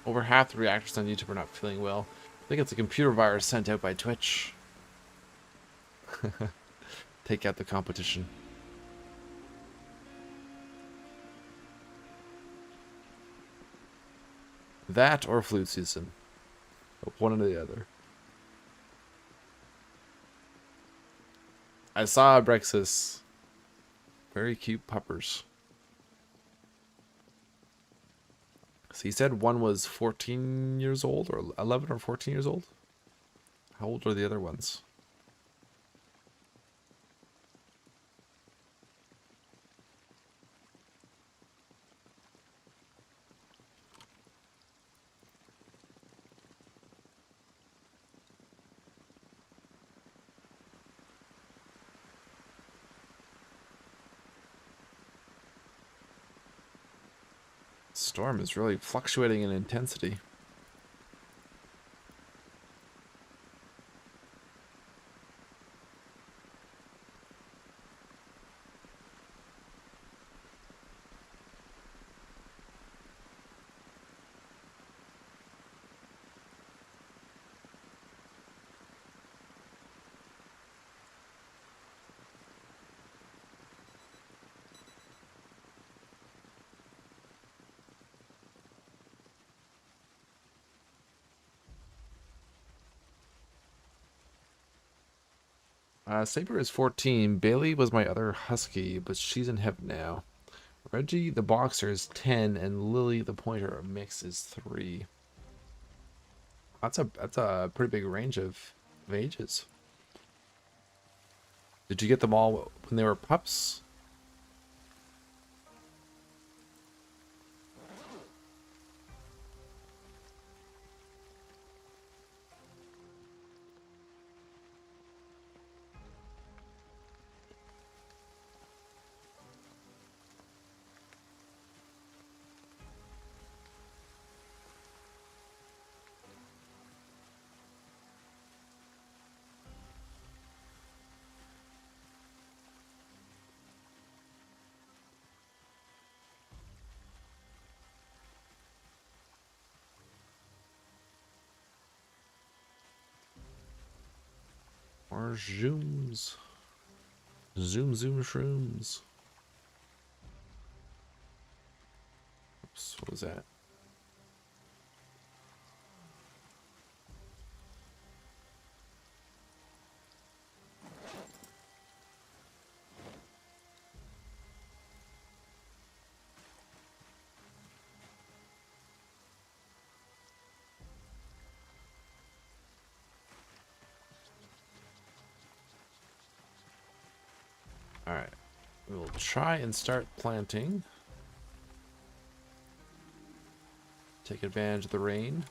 Over half the reactors on YouTube are not feeling well. I think it's a computer virus sent out by Twitch. Take out the competition. That or flu season. One or the other. I saw Brexus. Very cute puppers. So he said one was 14 years old, or 11 or 14 years old? How old are the other ones? Storm is really fluctuating in intensity. Saber is 14. Bailey was my other husky, but she's in heaven now. Reggie the boxer is 10, and Lily the pointer mix is 3. That's a pretty big range of ages. Did you get them all when they were pups? More zooms. Zoom shrooms. Oops, what was that? Alright, we will try and start planting. Take advantage of the rain.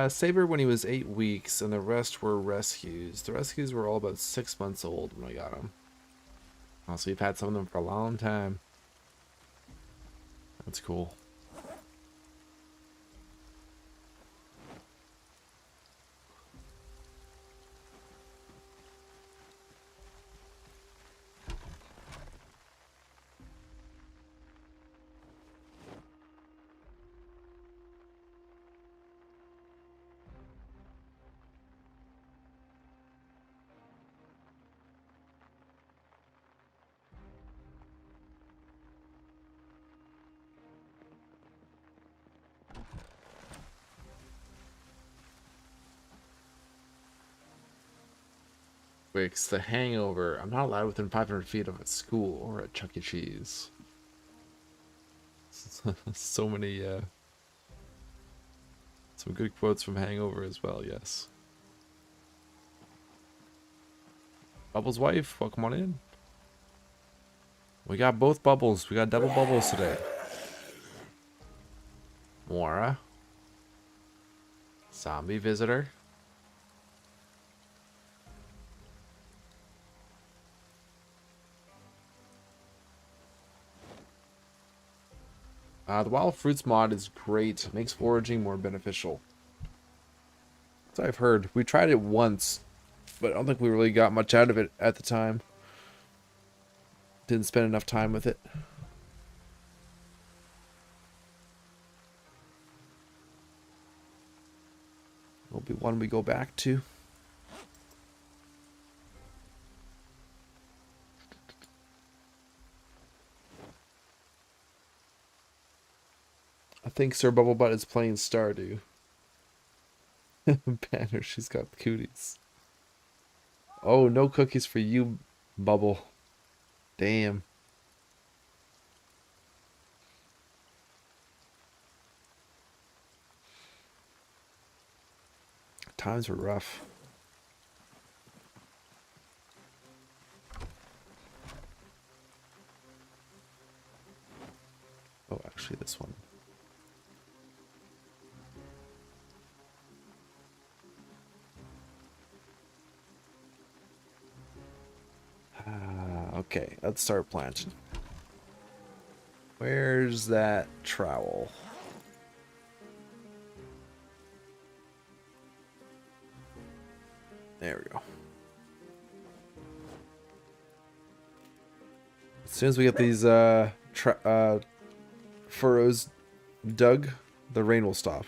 Saber when he was 8 weeks, and the rest were rescues. The rescues were all about 6 months old when I got them. Also, we've had some of them for a long time. That's cool. Wicks, The Hangover. I'm not allowed within 500 feet of a school or at Chuck E. Cheese. So many, some good quotes from Hangover as well, yes. Bubbles' wife, welcome on in. We got both bubbles. We got double bubbles today. Mora. Zombie visitor. The wild fruits mod is great. Makes foraging more beneficial. That's what I've heard. We tried it once, but I don't think we really got much out of it at the time. Didn't spend enough time with it. Will be one we go back to. I think Sir Bubblebutt is playing Stardew. Banner, she's got cooties. Oh, no cookies for you, Bubble. Damn. Times were rough. Oh, actually, this one. Okay, let's start planting. Where's that trowel? There we go. As soon as we get these furrows dug, the rain will stop.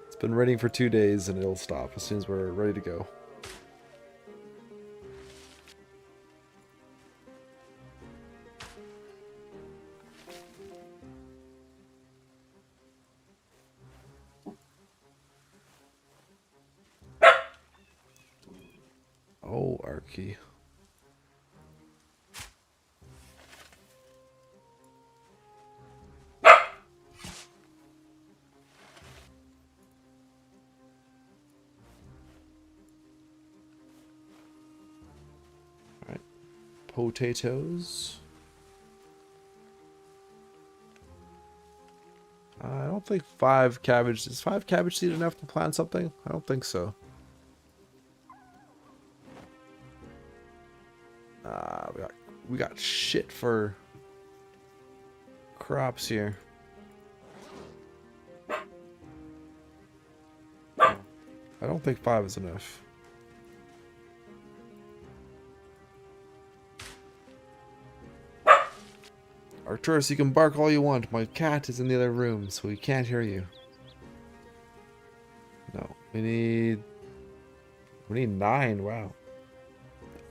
It's been raining for 2 days and it'll stop as soon as we're ready to go. Oh, Archery. Alright. Potatoes. I don't think 5 cabbage... Is 5 cabbage seed enough to plant something? I don't think so. We got shit for crops here. I don't think 5 is enough. Arcturus, you can bark all you want. My cat is in the other room, so we can't hear you. No, we need 9. Wow.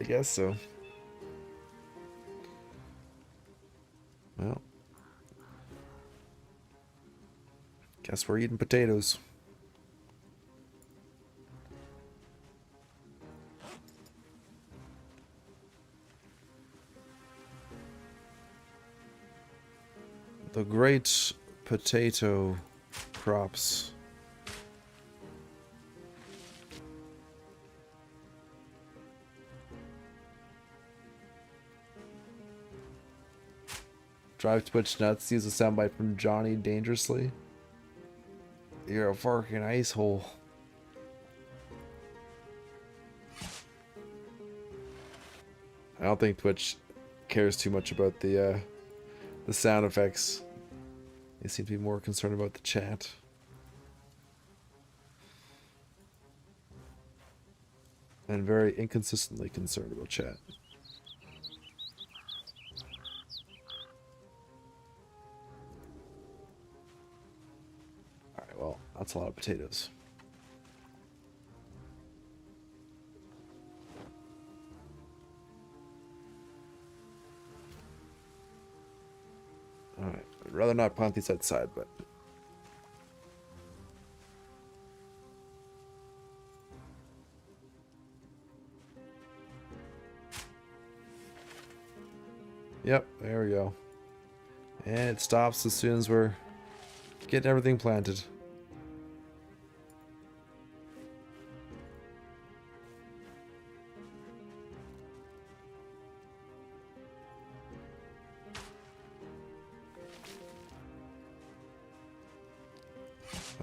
I guess so. Well, guess we're eating potatoes. The great potato crops. Drive Twitch nuts. Use a soundbite from Johnny Dangerously. You're a fucking ice hole. I don't think Twitch cares too much about the sound effects. They seem to be more concerned about the chat. And very inconsistently concerned about chat. Alright, well, that's a lot of potatoes. Alright, I'd rather not plant these outside, but... Yep, there we go. And it stops as soon as we're getting everything planted.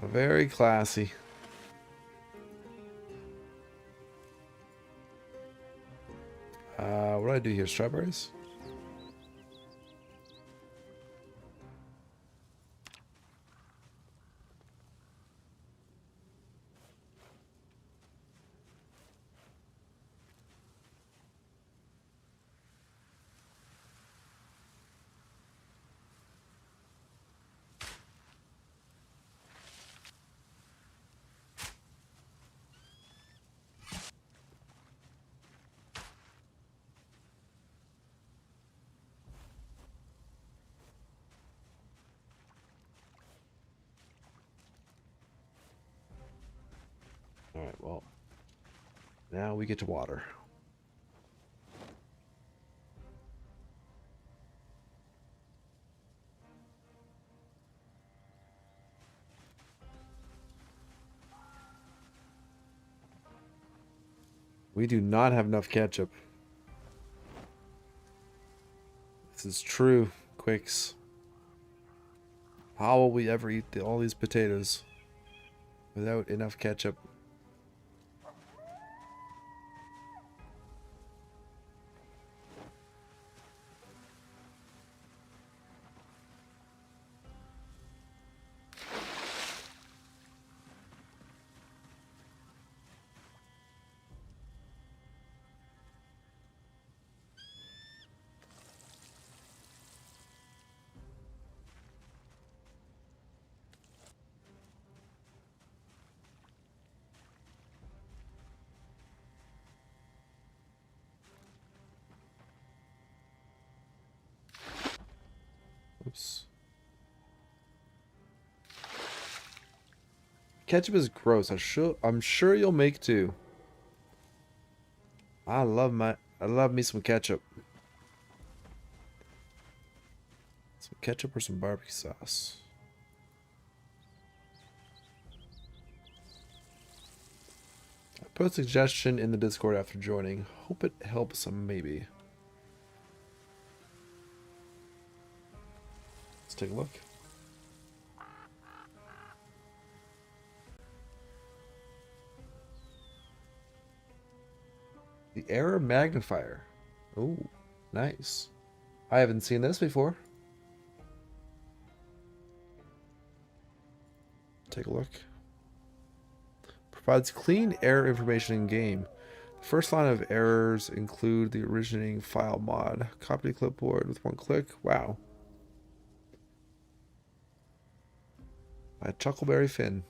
Very classy. What do I do here? Strawberries? Alright, well, now we get to water. We do not have enough ketchup. This is true, Quicks. How will we ever eat all these potatoes without enough ketchup? Oops. Ketchup is gross. I'm sure you'll make two. I love me some ketchup. Some ketchup or some barbecue sauce. I put a suggestion in the Discord after joining. Hope it helps maybe. Let's take a look. The error magnifier. Oh, nice. I haven't seen this before. Take a look. Provides clean error information in game. The first line of errors include the originating file mod. Copy to clipboard with one click. Wow. By Chuckleberry Finn.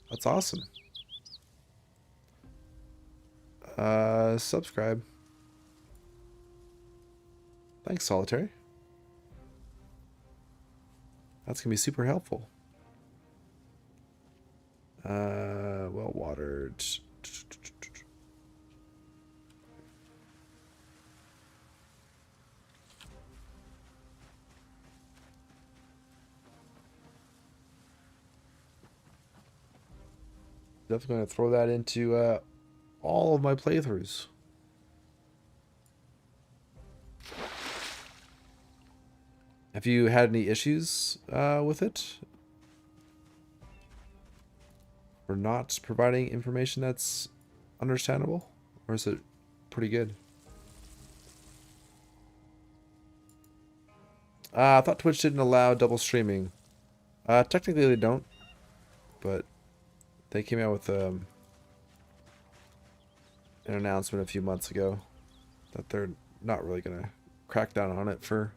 That's awesome. Subscribe. Thanks, Solitary. That's gonna be super helpful. Well watered. Definitely gonna throw that into all of my playthroughs. Have you had any issues with it? Or not providing information that's understandable? Or is it pretty good? I thought Twitch didn't allow double streaming. Technically they don't. But they came out with an announcement a few months ago that they're not really going to crack down on it for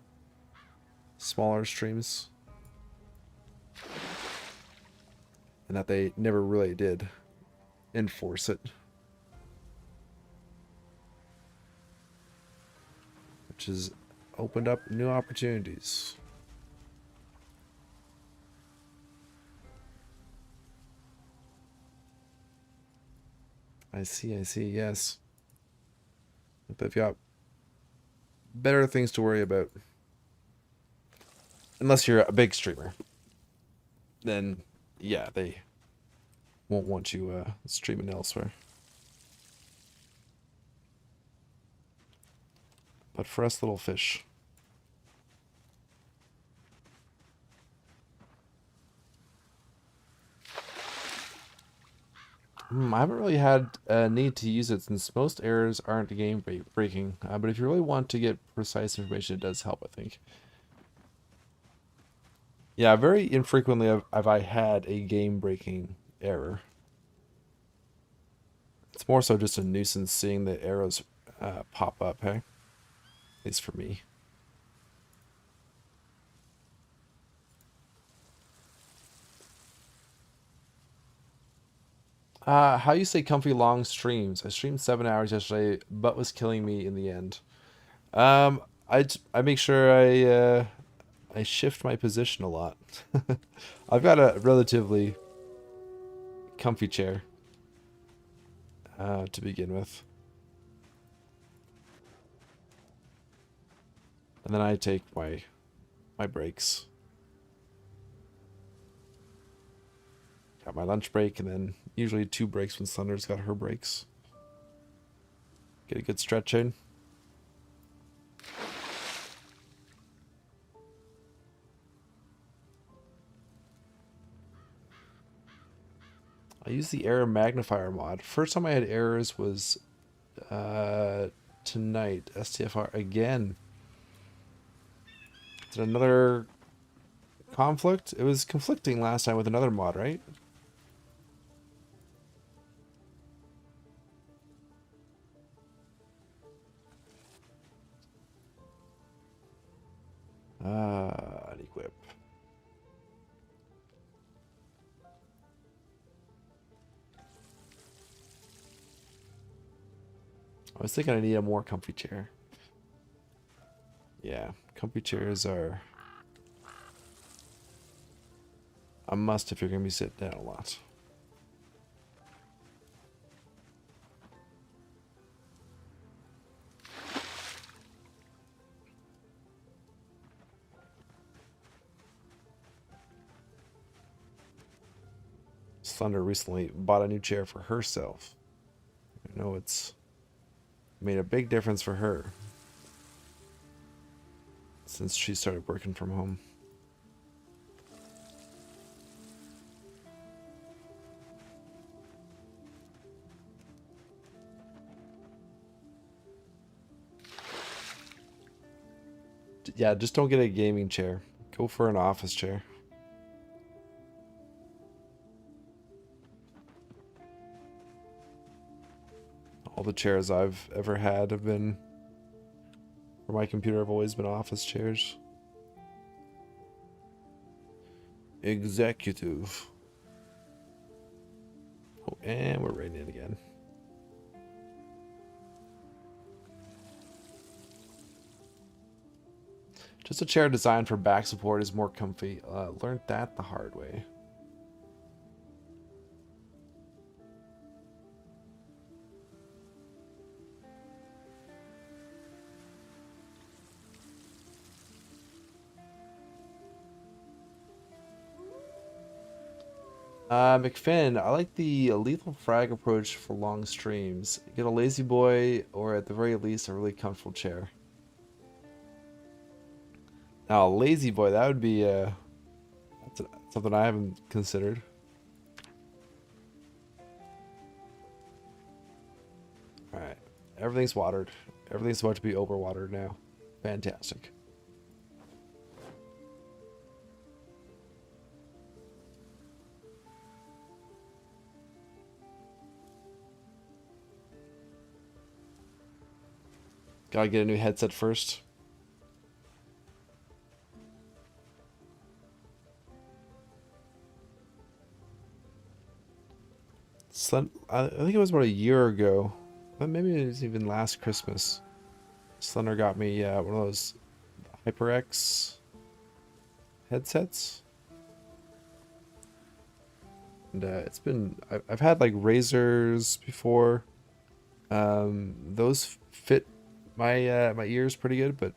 smaller streams. And that they never really did enforce it. Which has opened up new opportunities. I see, yes. But they've got better things to worry about. Unless you're a big streamer. Then, yeah, they won't want you streaming elsewhere. But for us little fish. I haven't really had a need to use it since most errors aren't game breaking. But if you really want to get precise information, it does help, I think. Yeah, very infrequently have I had a game-breaking error. It's more so just a nuisance seeing the arrows pop up, hey? At least for me. How you say comfy long streams? I streamed 7 hours yesterday, but was killing me in the end. I make sure I shift my position a lot. I've got a relatively comfy chair to begin with. And then I take my breaks. Got my lunch break, and then usually 2 breaks when Thunder's got her breaks. Get a good stretch in. I use the error magnifier mod. First time I had errors was tonight. STFR again. Is it another conflict? It was conflicting last time with another mod, right? Unequip. I was thinking I need a more comfy chair. Yeah, comfy chairs are a must if you're going to be sitting down a lot. Thunder recently bought a new chair for herself. I know it's made a big difference for her since she started working from home. Yeah, just don't get a gaming chair. Go for an office chair. the chairs I've ever had have been, for my computer, have always been office chairs. Executive. Oh, and we're raining it again. Just a chair designed for back support is more comfy. Learned that the hard way. McFinn, I like the lethal frag approach for long streams. Get a lazy boy, or at the very least, a really comfortable chair. Now, a lazy boy, that would be that's something I haven't considered. All right, everything's watered. Everything's about to be overwatered now. Fantastic. Gotta get a new headset first. I think it was about a year ago. Maybe it was even last Christmas. Slender got me one of those HyperX headsets. And it's been... I've had like Razors before. Those fit my my ears pretty good, but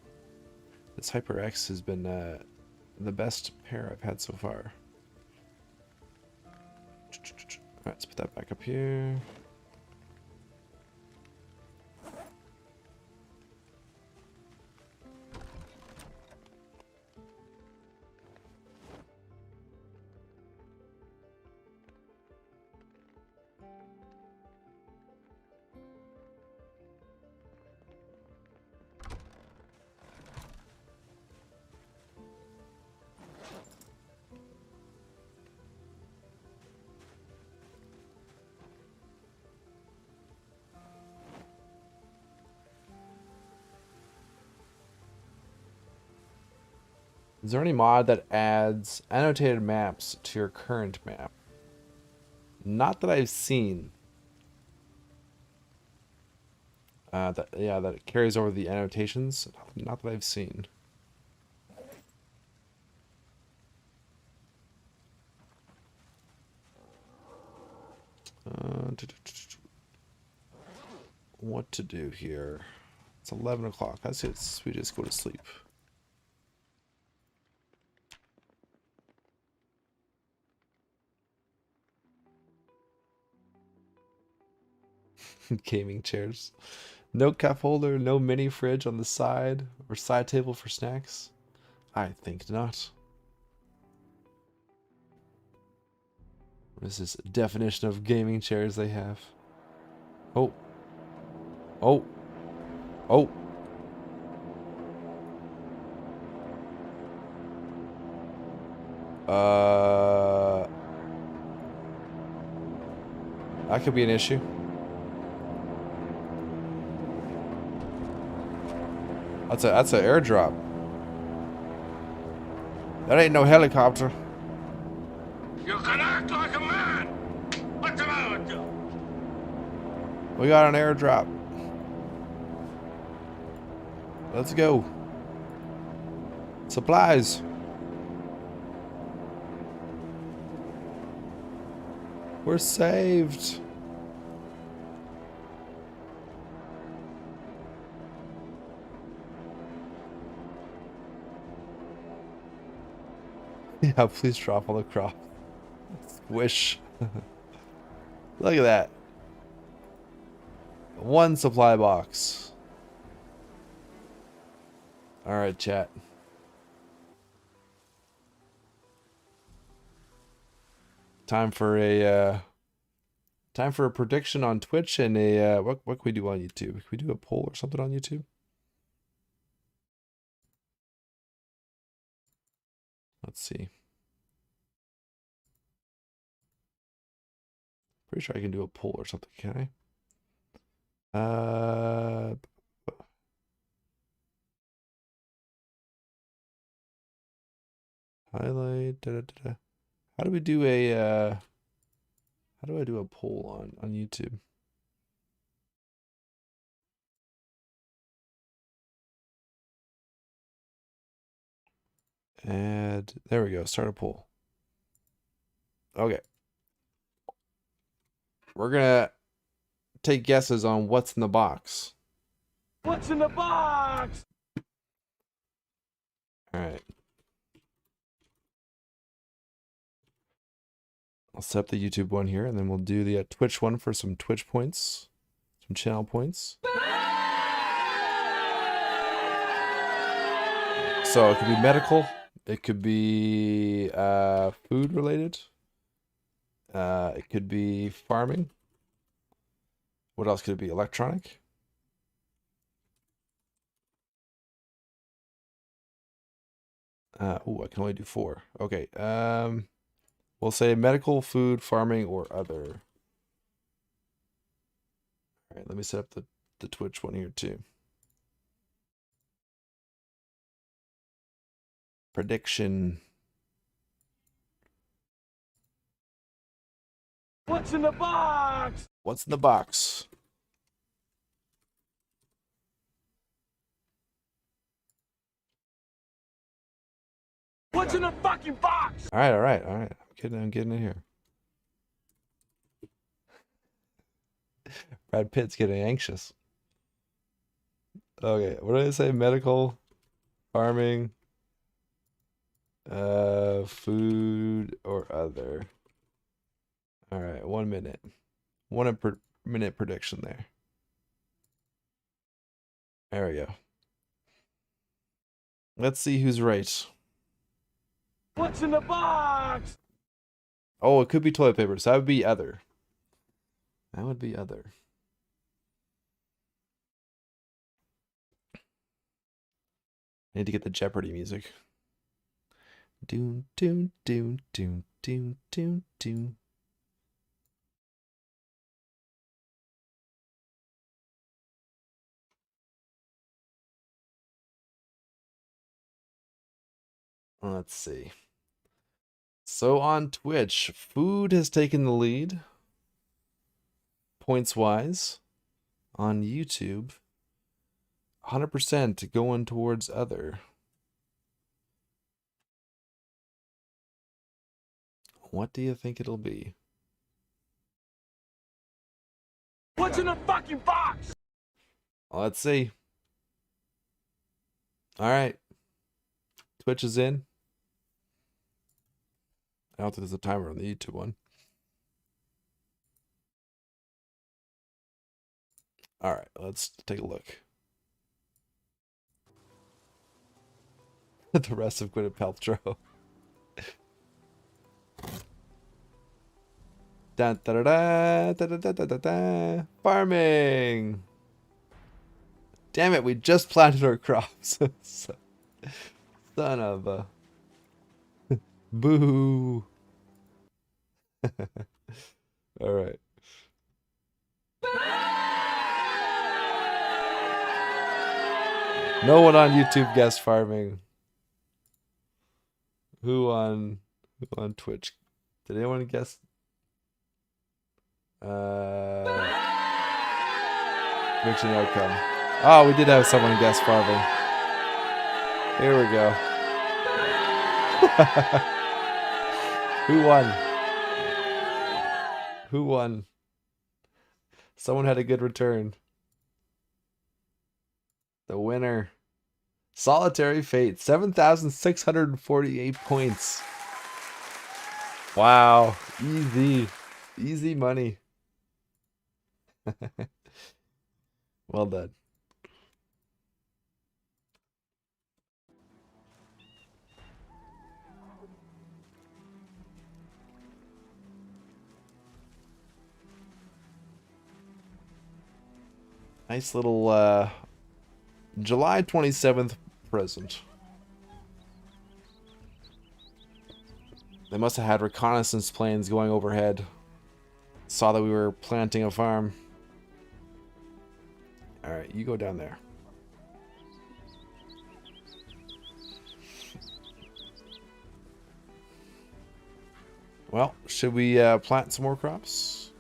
this HyperX has been the best pair I've had so far. Alright, let's put that back up here. Is there any mod that adds annotated maps to your current map? Not that I've seen. That it carries over the annotations. Not that I've seen. What to do here? It's 11 o'clock. I say we just go to sleep. Gaming chairs. No cup holder, no mini fridge on the side, or side table for snacks? I think not. What is this definition of gaming chairs they have? Oh. Oh. Oh. That could be an issue. That's an airdrop. That ain't no helicopter. You can act like a man! What's the matter with you? We got an airdrop. Let's go. Supplies. We're saved. Yeah, please drop all the crop. Squish. Look at that. One supply box. Alright, chat. Time for a prediction on Twitch and a what can we do on YouTube? Can we do a poll or something on YouTube? Let's see. Pretty sure I can do a poll or something, can I? Uh, highlight. Da, da, da, da. How do we do a? How do I do a poll on YouTube? And there we go. Start a poll. Okay. We're gonna take guesses on what's in the box. What's in the box? All right. I'll set up the YouTube one here, and then we'll do the Twitch one for some Twitch points, some channel points. So it could be medical. It could be food related. It could be farming. What else could it be? Electronic. Oh, I can only do 4. Okay. We'll say medical, food, farming, or other. All right, let me set up the Twitch one here too. Prediction. What's in the box? What's in the box? What's in the fucking box? All right. I'm getting in here. Brad Pitt's getting anxious. Okay, what did I say? Medical, farming, food, or other. All right, 1 minute. 1 minute prediction there. There we go. Let's see who's right. What's in the box? Oh, it could be toilet paper, so that would be other. That would be other. I need to get the Jeopardy music. Doom, doom, doom, doom, doom, doom, doom. Let's see. So on Twitch, food has taken the lead, points-wise. On YouTube, 100% going towards other. What do you think it'll be? What's in the fucking box? Let's see. All right. Twitch is in. I don't think there's a timer on the YouTube one. All right, let's take a look. The rest of Gwyneth Paltrow. Dun, da, da, da, da, da, da, da, da. Farming. Damn it, we just planted our crops. Son of a boo. All right. No one on YouTube guessed farming. Who on Twitch? Did anyone guess? Prediction outcome. Oh, we did have someone guess farming. Here we go. Who won? Who won? Someone had a good return. The winner. Solitary Fate. 7,648 points. Wow. Easy. Easy money. Well done. Nice little July 27th present. They must have had reconnaissance planes going overhead. Saw that we were planting a farm. Alright, you go down there. Well, should we plant some more crops?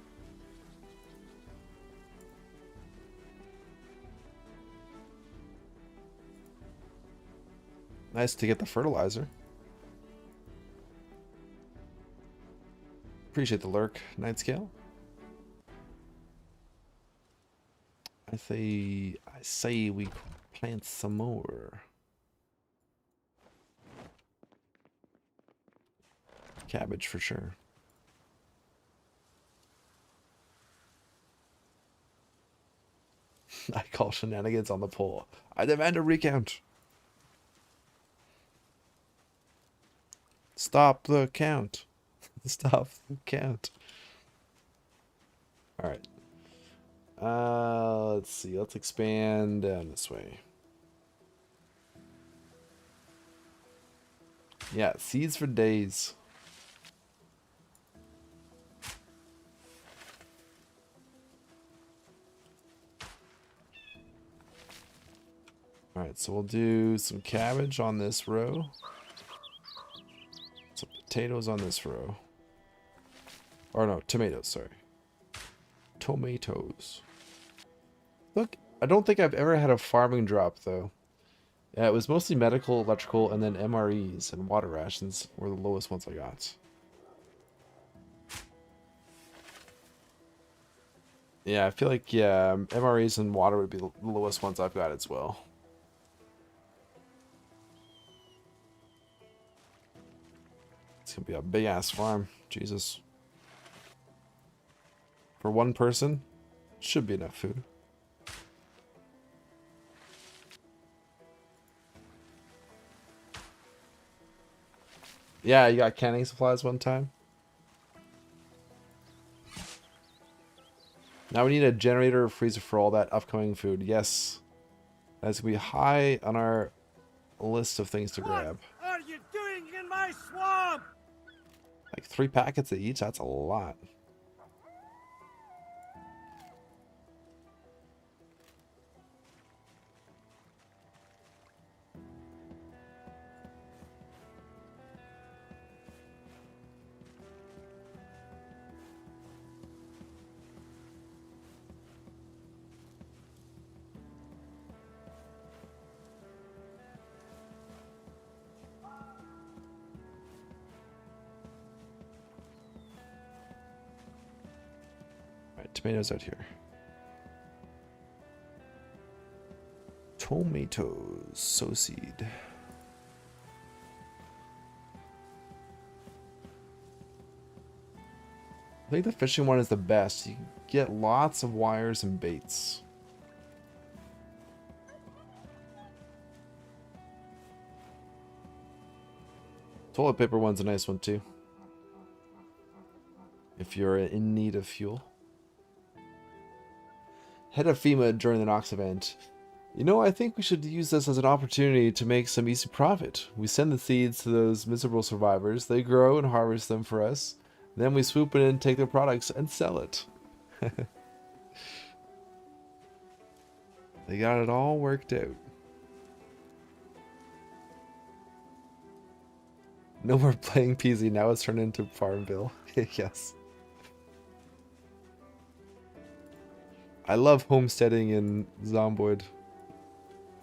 Nice to get the fertilizer. Appreciate the lurk, Night Scale. I say we plant some more. Cabbage for sure. I call shenanigans on the poll. I demand a recount. Stop the count. Stop the count. Alright. Let's see. Let's expand down this way. Yeah, seeds for days. Alright, so we'll do some cabbage on this row. Some potatoes on this row. Or no, tomatoes, sorry. Tomatoes. Look, I don't think I've ever had a farming drop, though. Yeah, it was mostly medical, electrical, and then MREs and water rations were the lowest ones I got. Yeah, I feel like, yeah, MREs and water would be the lowest ones I've got as well. It's gonna be a big ass farm. Jesus. For one person, should be enough food. Yeah, you got canning supplies one time. Now we need a generator or freezer for all that upcoming food. Yes. That's gonna be high on our list of things to grab. What are you doing in my swamp? Like 3 packets of each? That's a lot. Tomatoes out here. Tomatoes. Sow seed. I think the fishing one is the best. You get lots of wires and baits. Toilet paper one's a nice one too. If you're in need of fuel. Head of FEMA during the Nox event. You know, I think we should use this as an opportunity to make some easy profit. We send the seeds to those miserable survivors. They grow and harvest them for us. Then we swoop in, take their products, and sell it. They got it all worked out. No more playing PZ. Now it's turned into Farmville. Yes. I love homesteading in Zomboid.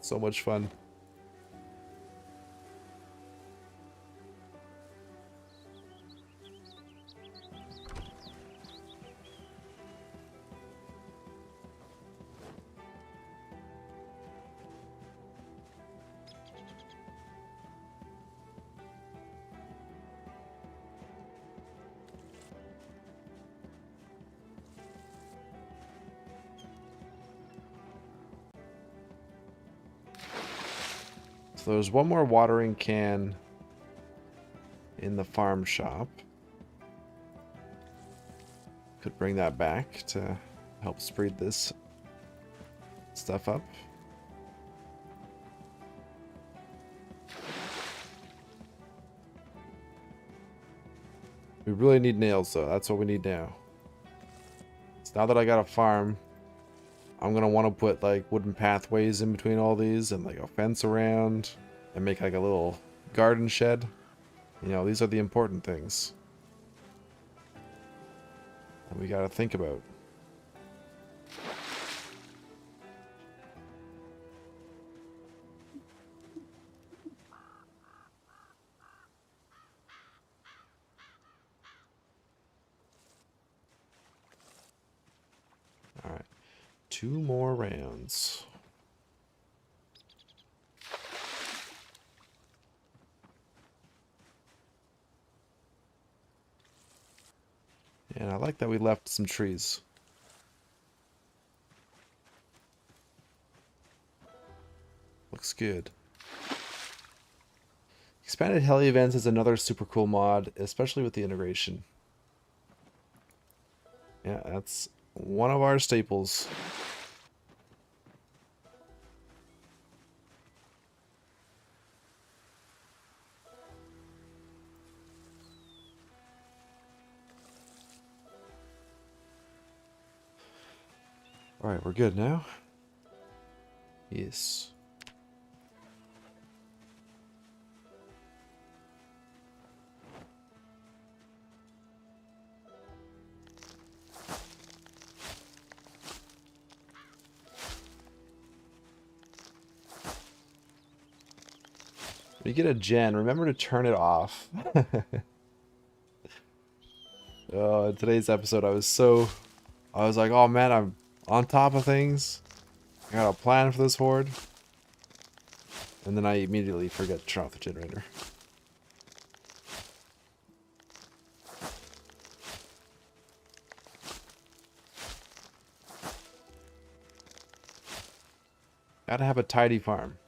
So much fun. So there's one more watering can in the farm shop. Could bring that back to help speed this stuff up. We really need nails though. That's what we need now. So now that I got a farm, I'm gonna want to put like wooden pathways in between all these and like a fence around and make like a little garden shed. You know, these are the important things that we gotta think about. Alright. 2 more rounds. And I like that we left some trees. Looks good. Expanded heli events is another super cool mod, especially with the integration. Yeah, that's one of our staples. Alright, we're good now? Yes. When you get a gen, remember to turn it off. Oh, in today's episode, I was like, oh man, I'm on top of things. I got a plan for this horde. And then I immediately forget to turn off the generator. Gotta have a tidy farm.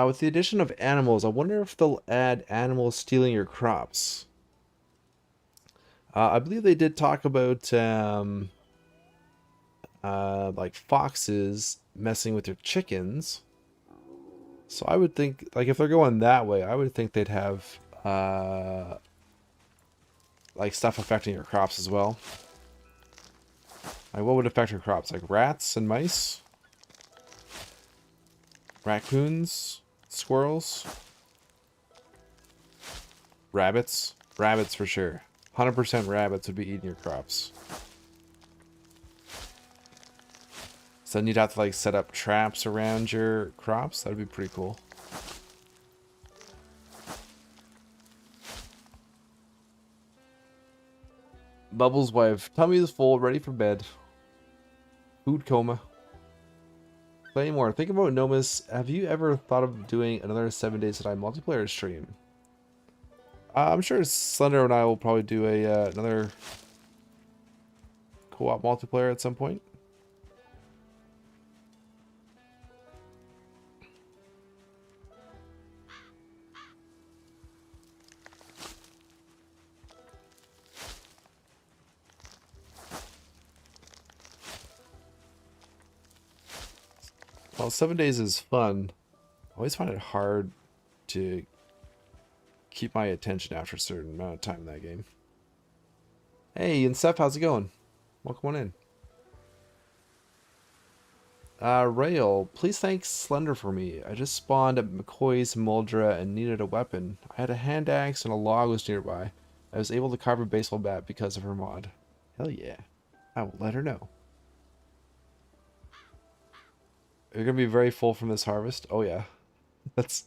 With the addition of animals, I wonder if they'll add animals stealing your crops. I believe they did talk about like foxes messing with your chickens. So I would think, like, if they're going that way, I would think they'd have like stuff affecting your crops as well. Like, what would affect your crops? Like rats and mice? Raccoons? Squirrels? Rabbits? Rabbits for sure. 100% rabbits would be eating your crops. So then you'd have to like set up traps around your crops. That'd be pretty cool. Bubbles' wife. Tummy is full, ready for bed. Food coma. Play more. Think about Nomus. Have you ever thought of doing another 7 Days to Die multiplayer stream? I'm sure Slender and I will probably do another co-op multiplayer at some point. Well, 7 Days is fun. I always find it hard to keep my attention after a certain amount of time in that game. Hey, and Seth, how's it going? Welcome on in. Rail, please thank Slender for me. I just spawned at McCoy's Muldra and needed a weapon. I had a hand axe and a log was nearby. I was able to carve a baseball bat because of her mod. Hell yeah. I will let her know. You're gonna be very full from this harvest? Oh yeah. That's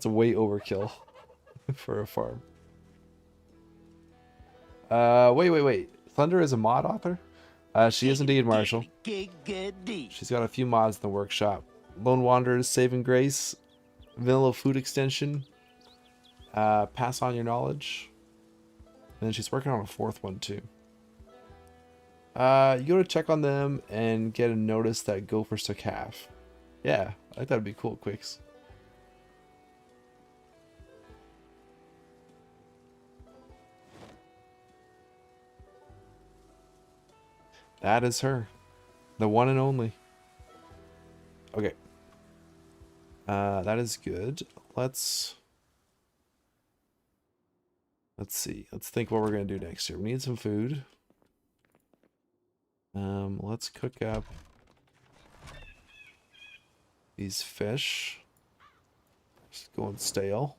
way overkill for a farm. Wait. Thunder is a mod author? She is indeed, Marshall. She's got a few mods in the workshop. Lone Wanderers, Saving Grace, Vanilla Food Extension, Pass On Your Knowledge. And then she's working on a 4th one too. You go to check on them and get a notice that Gopher took half. Yeah, I think that'd be cool, Quicks. That is her. The one and only. Okay. That is good. Let's see. Let's think what we're gonna do next here. We need some food. Let's cook up these fish. Just going stale.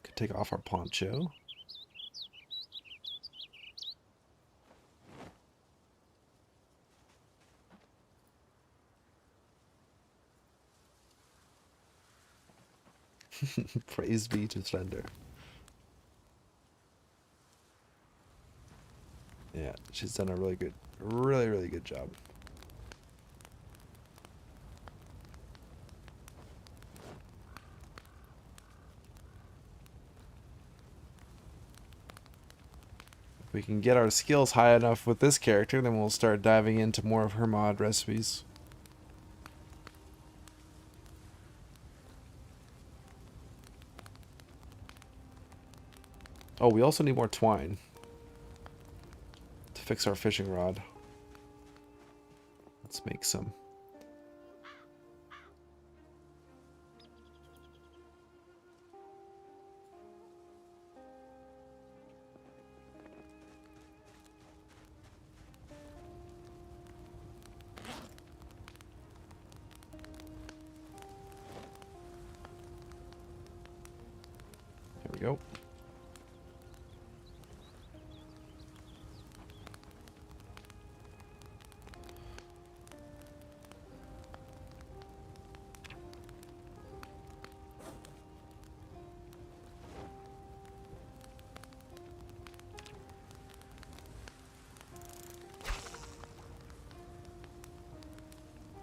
Could take off our poncho. Praise be to Slender. Yeah, she's done a really good job. If we can get our skills high enough with this character, then we'll start diving into more of her mod recipes. Oh, we also need more twine to fix our fishing rod. Let's make some. There we go.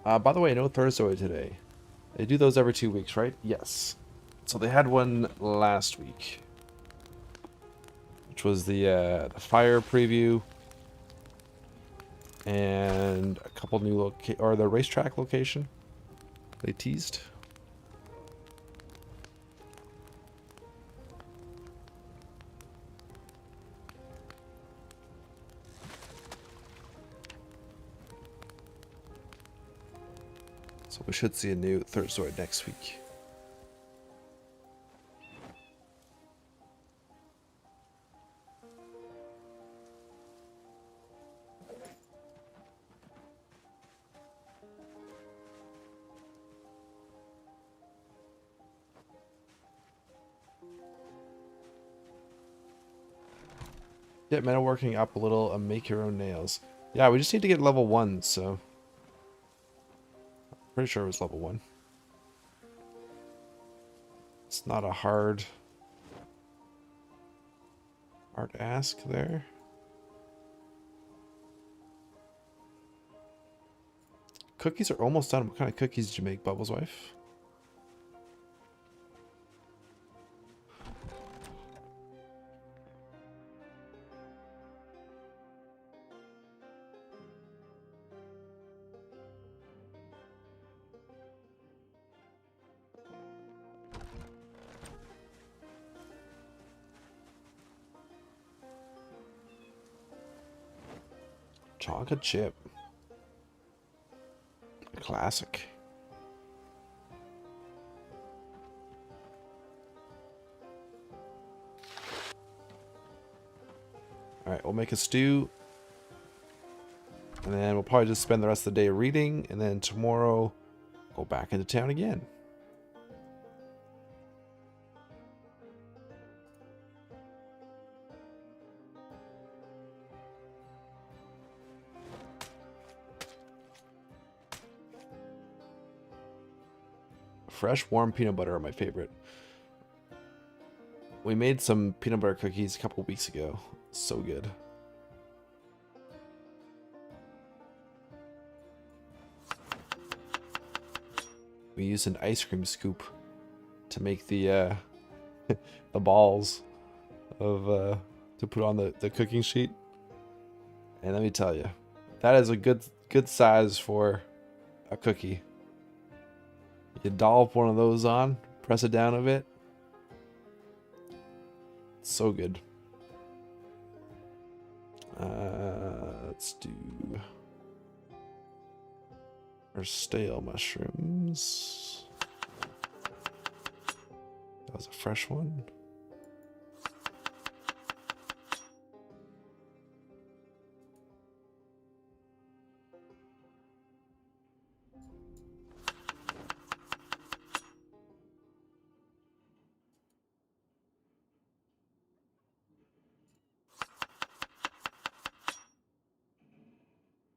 By the way, no Thursday today. They do those every 2 weeks, right? Yes. So they had one last week, which was the fire preview and a couple new the racetrack location they teased. So we should see a new Thursday next week. Get metalworking up a little and make your own nails. Yeah, we just need to get level 1, so... Pretty sure it was level 1. It's not a hard ask there. Cookies are almost done. What kind of cookies did you make, Bubbles' wife? Chocolate chip. A classic. Alright, we'll make a stew. And then we'll probably just spend the rest of the day reading. And then tomorrow, go back into town again. Fresh, warm peanut butter are my favorite. We made some peanut butter cookies a couple weeks ago. So good. We used an ice cream scoop to make the the balls of to put on the cooking sheet. And let me tell you, that is a good size for a cookie. You dollop one of those on, press it down a bit. So good. Let's do our stale mushrooms. That was a fresh one.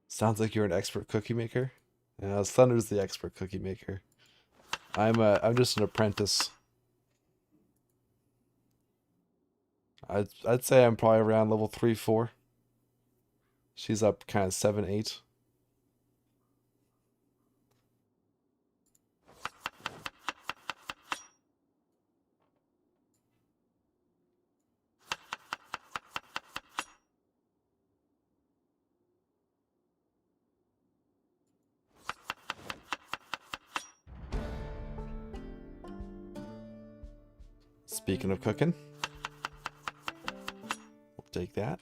Sounds like you're an expert cookie maker. Yeah, Thunder's the expert cookie maker. I'm just an apprentice. I'd say I'm probably around level 3, 4. She's up kind of 7, 8. Speaking of cooking, we'll take that.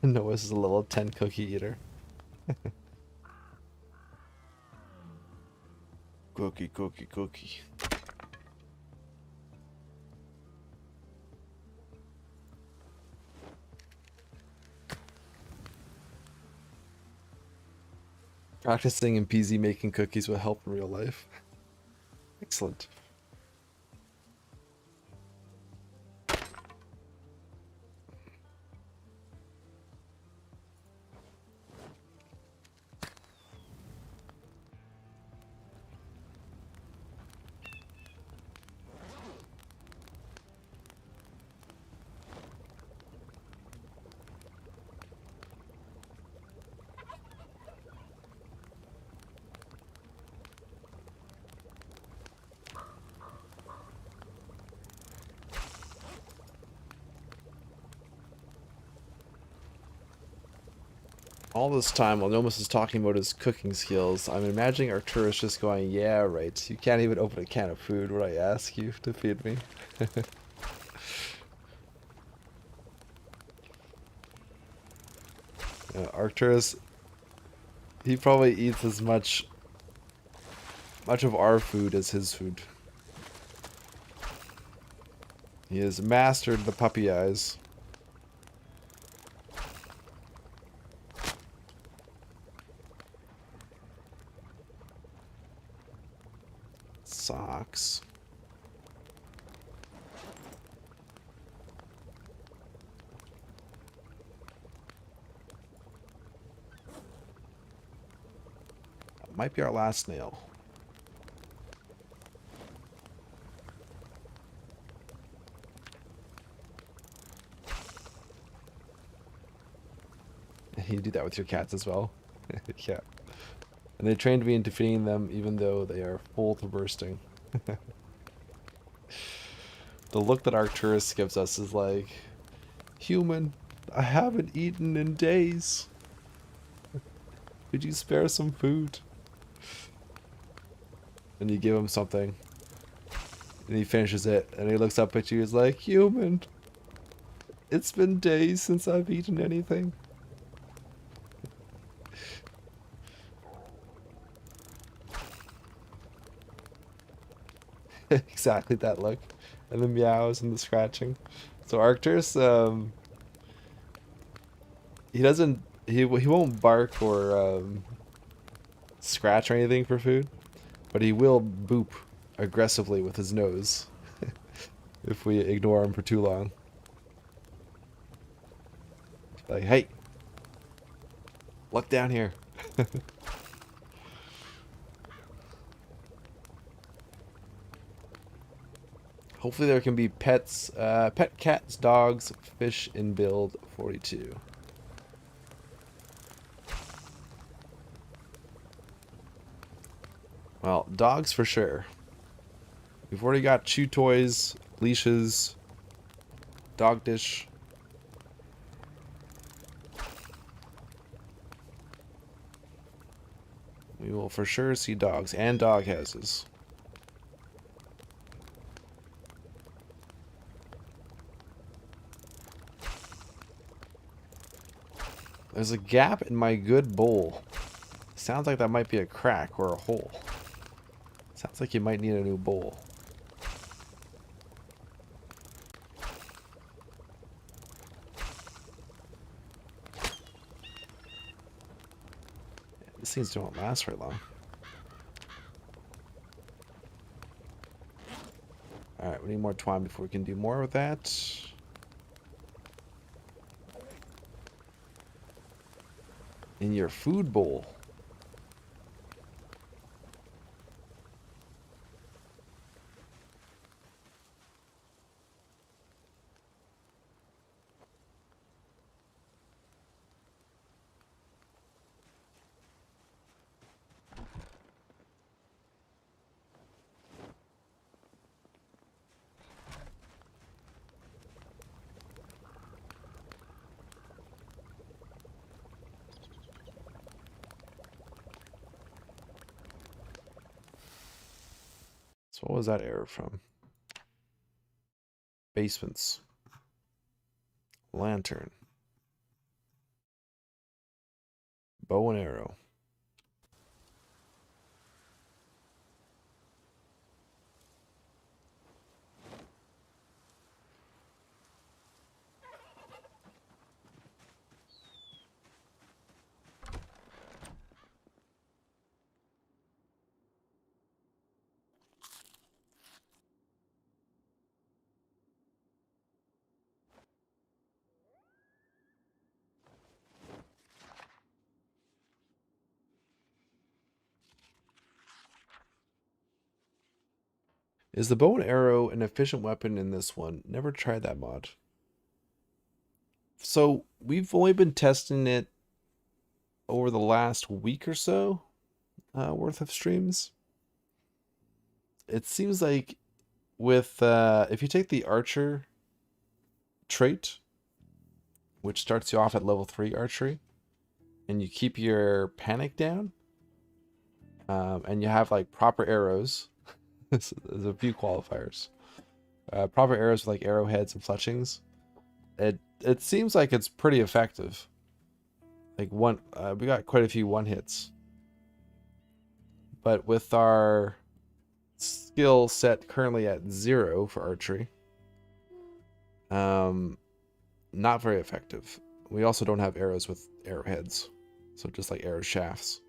Noah's is a little 10 cookie eater. Cookie, cookie, cookie. Practicing in PZ making cookies will help in real life. Excellent. All this time, while Nomus is talking about his cooking skills, I'm imagining Arcturus just going, yeah, right, you can't even open a can of food when I ask you to feed me. Arcturus, he probably eats as much of our food as his food. He has mastered the puppy eyes. Socks. That might be our last nail. You do that with your cats as well? Yeah. And they trained me into feeding them even though they are full to bursting. The look that Arcturus gives us is like, human, I haven't eaten in days. Could you spare some food? And you give him something. And he finishes it and he looks up at you. He's like, human, it's been days since I've eaten anything. Exactly that look, and the meows and the scratching. So Arcturus, he won't bark or scratch or anything for food, but he will boop aggressively with his nose if we ignore him for too long. Like, hey, look down here. Hopefully there can be pets, pet cats, dogs, fish in build 42. Well, dogs for sure. We've already got chew toys, leashes, dog dish. We will for sure see dogs and dog houses. There's a gap in my good bowl. Sounds like that might be a crack or a hole. Sounds like you might need a new bowl. These things don't last very long. Alright, we need more twine before we can do more with that. In your food bowl. So what was that error from? Basements. Lantern. Bow and arrow. Is the bow and arrow an efficient weapon in this one? Never tried that mod. So we've only been testing it over the last week or so worth of streams. It seems like with if you take the archer trait, which starts you off at level 3 archery, and you keep your panic down, and you have like proper arrows. There's a few qualifiers. Proper arrows with like arrowheads and fletchings. It seems like it's pretty effective. Like we got quite a few one hits. But with our skill set currently at 0 for archery, not very effective. We also don't have arrows with arrowheads, so just like arrow shafts.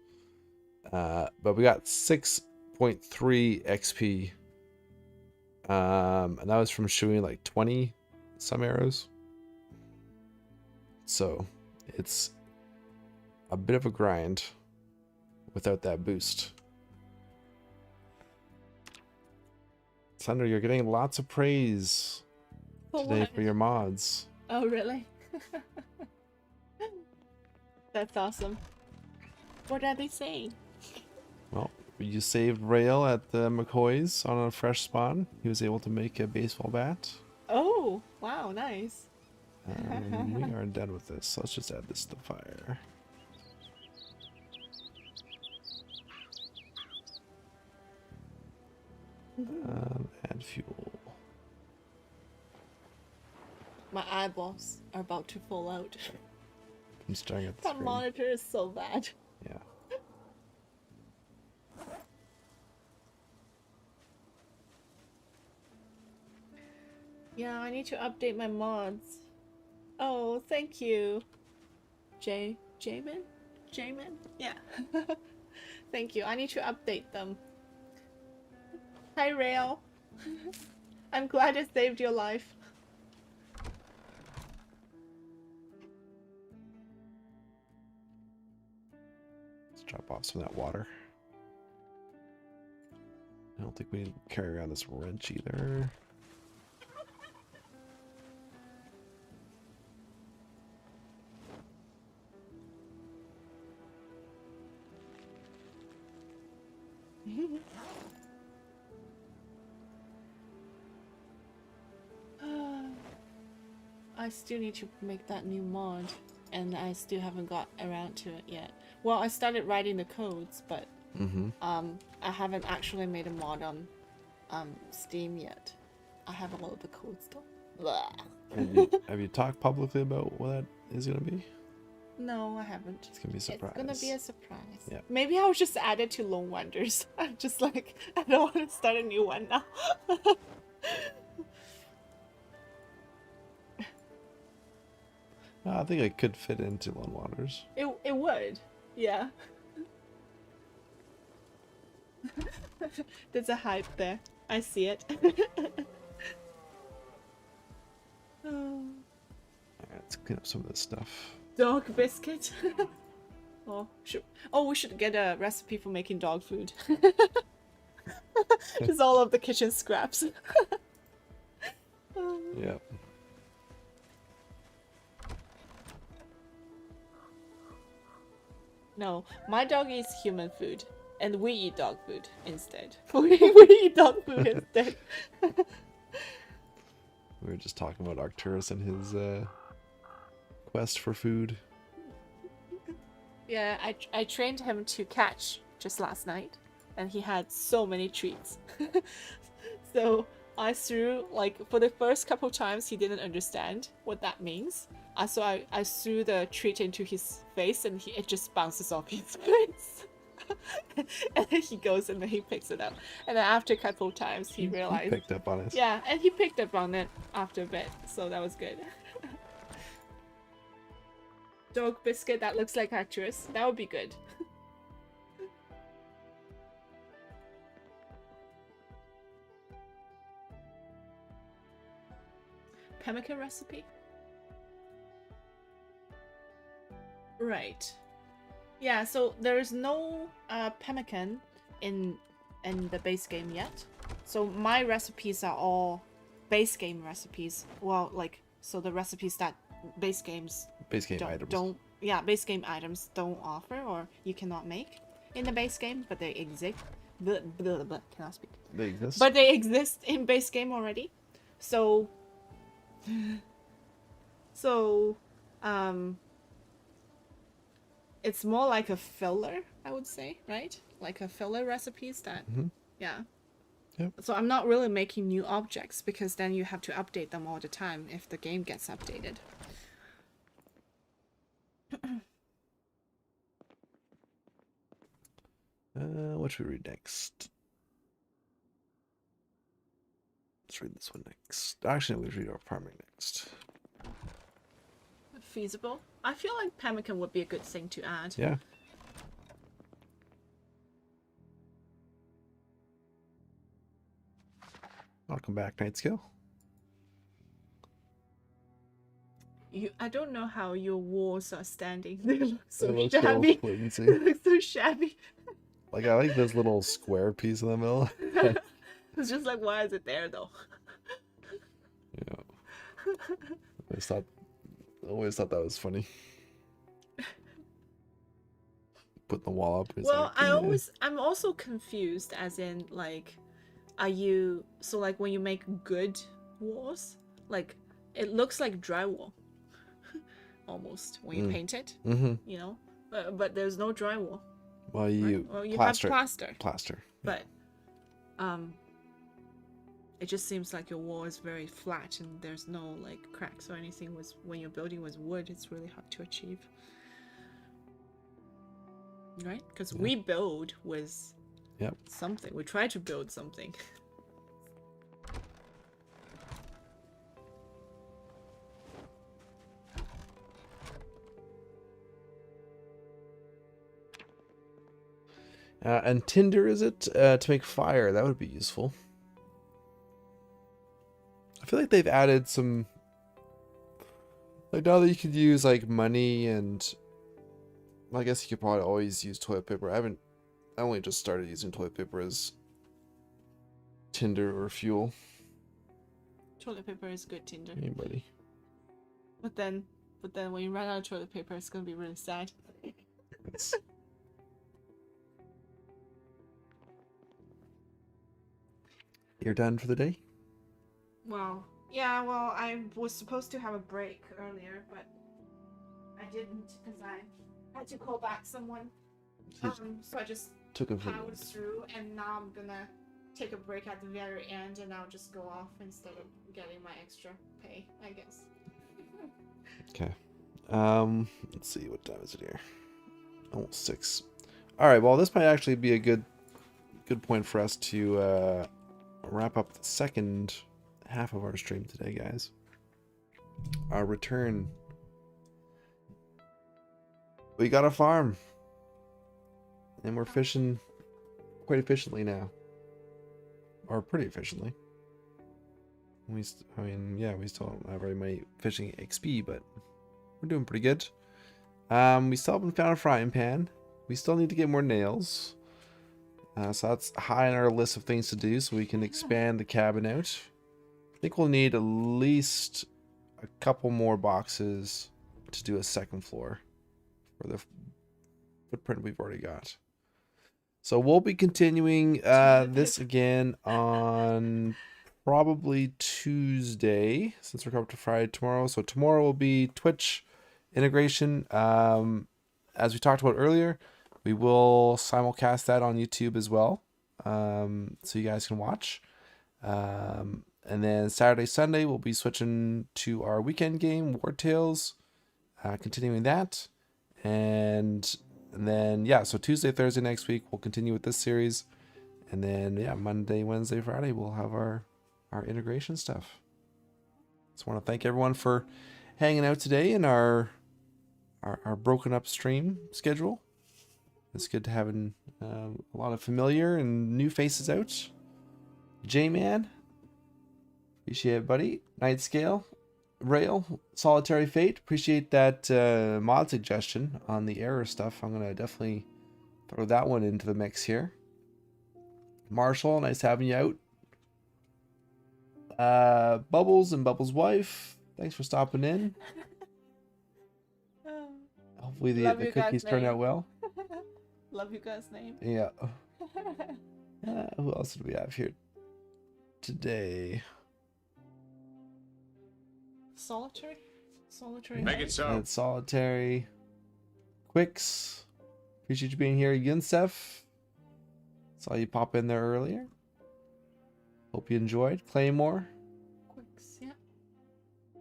But we got 6.3 XP, and that was from shooting like 20 some arrows. So it's a bit of a grind without that boost. Thunder, you're getting lots of praise today for your mods. Oh, really? That's awesome. What are they saying? Well, you saved Rail at the McCoy's on a fresh spawn. He was able to make a baseball bat. Oh, wow, nice. We are done with this. Let's just add this to the fire. Add fuel. My eyeballs are about to fall out. I'm staring at the That screen. monitor is so bad. Yeah. Yeah, I need to update my mods. Oh, thank you. Jamin? Yeah. Thank you. I need to update them. Hi, Rail. I'm glad I saved your life. Let's drop off some of that water. I don't think we need to carry around this wrench either. I still need to make that new mod, and I still haven't got around to it yet. Well, I started writing the codes, but I haven't actually made a mod on Steam yet. I have a lot of the codes though. Have you talked publicly about what that is gonna be? No, I haven't. It's gonna be a surprise. It's gonna be a surprise. Yeah. Maybe I'll just add it to Lone Wonders. I'm just like, I don't want to start a new one now. I think I could fit into Lone Wanders. It would, yeah. There's a hype there. I see it. Oh. Let's clean up some of this stuff. Dog biscuit. Oh, we should get a recipe for making dog food. Just all of the kitchen scraps. Yeah. No, my dog eats human food, and we eat dog food instead. we eat dog food instead. We were just talking about Arcturus and his quest for food. Yeah, I trained him to catch just last night, and he had so many treats. So I threw, like, for the first couple times he didn't understand what that means. So I threw the treat into his face, and it just bounces off his face. And then he goes and then he picks it up. And then after a couple times he realized. He picked up on it. Yeah, and he picked up on it after a bit, so that was good. Dog biscuit that looks like Arcturus. That would be good. Pemmican recipe? Right. Yeah, so there is no pemmican in the base game yet. So my recipes are all base game recipes. Well, like, so the recipes that base game items base game items don't offer or you cannot make in the base game, but they exist. Cannot speak. They exist. But they exist in base game already. So it's more like a filler, I would say, right? Like a filler recipes that, yeah. Yep. So I'm not really making new objects because then you have to update them all the time if the game gets updated. What should we read next? Let's read this one next. Actually, we'll read our farming next. Feasible. I feel like pemmican would be a good thing to add. Yeah. Welcome back, Night Skill. I don't know how your walls are standing. They look so They look shabby. so flimsy. They look so shabby. Like, I like this little square piece in the middle. It's just like, why is it there though? Yeah. Always thought that was funny. Putting the wall up. Well, like, I'm also confused as in, like, so like when you make good walls, like it looks like drywall almost when you paint it, you know, but there's no drywall. Well, you have plaster. Yeah. But it just seems like your wall is very flat and there's no like cracks or anything. When you're building with wood, it's really hard to achieve, right? Because we build with something. We try to build something. And tinder, is it? To make fire. That would be useful. I feel like they've added some... Like, now that you could use, like, money and... I guess you could probably always use toilet paper. I only just started using toilet paper as tinder or fuel. Toilet paper is good tinder. Anybody. But then when you run out of toilet paper, it's gonna be really sad. You're done for the day? Well, yeah, well, I was supposed to have a break earlier, but I didn't because I had to call back someone. So I just Took a powered vote. through, and now I'm gonna take a break at the very end, and I'll just go off instead of getting my extra pay, I guess. Okay. Let's see, what time is it here? Almost 6. All right. Well, this might actually be a good point for us to wrap up the second half of our stream today, guys. Our return. We got a farm, and we're fishing quite efficiently now, or pretty efficiently. We still don't have very many fishing XP, but we're doing pretty good. We still haven't found a frying pan. We still need to get more nails. So that's high on our list of things to do so we can expand the cabin out. I think we'll need at least a couple more boxes to do a second floor for the footprint we've already got. So we'll be continuing this again on probably Tuesday, since we're coming to Friday tomorrow. So tomorrow will be Twitch integration. As we talked about earlier, we will simulcast that on YouTube as well, so you guys can watch. And then Saturday, Sunday, we'll be switching to our weekend game, War Tales, continuing that. And then, yeah, so Tuesday, Thursday next week, we'll continue with this series. And then, yeah, Monday, Wednesday, Friday, we'll have our integration stuff. Just want to thank everyone for hanging out today in our broken up stream schedule. It's good to have a lot of familiar and new faces out. J-Man, appreciate it, buddy. Night Scale, Rail, Solitary Fate, appreciate that mod suggestion on the error stuff. I'm gonna definitely throw that one into the mix here. Marshall, nice having you out. Bubbles and Bubbles' wife, thanks for stopping in. Hopefully the cookies turn out well. Love you guys' name. Yeah. Who else did we have here today? Solitary? Make it so. And Solitary. Quicks. Appreciate you being here. Yunsef. Saw you pop in there earlier. Hope you enjoyed. Claymore. Quicks, yeah.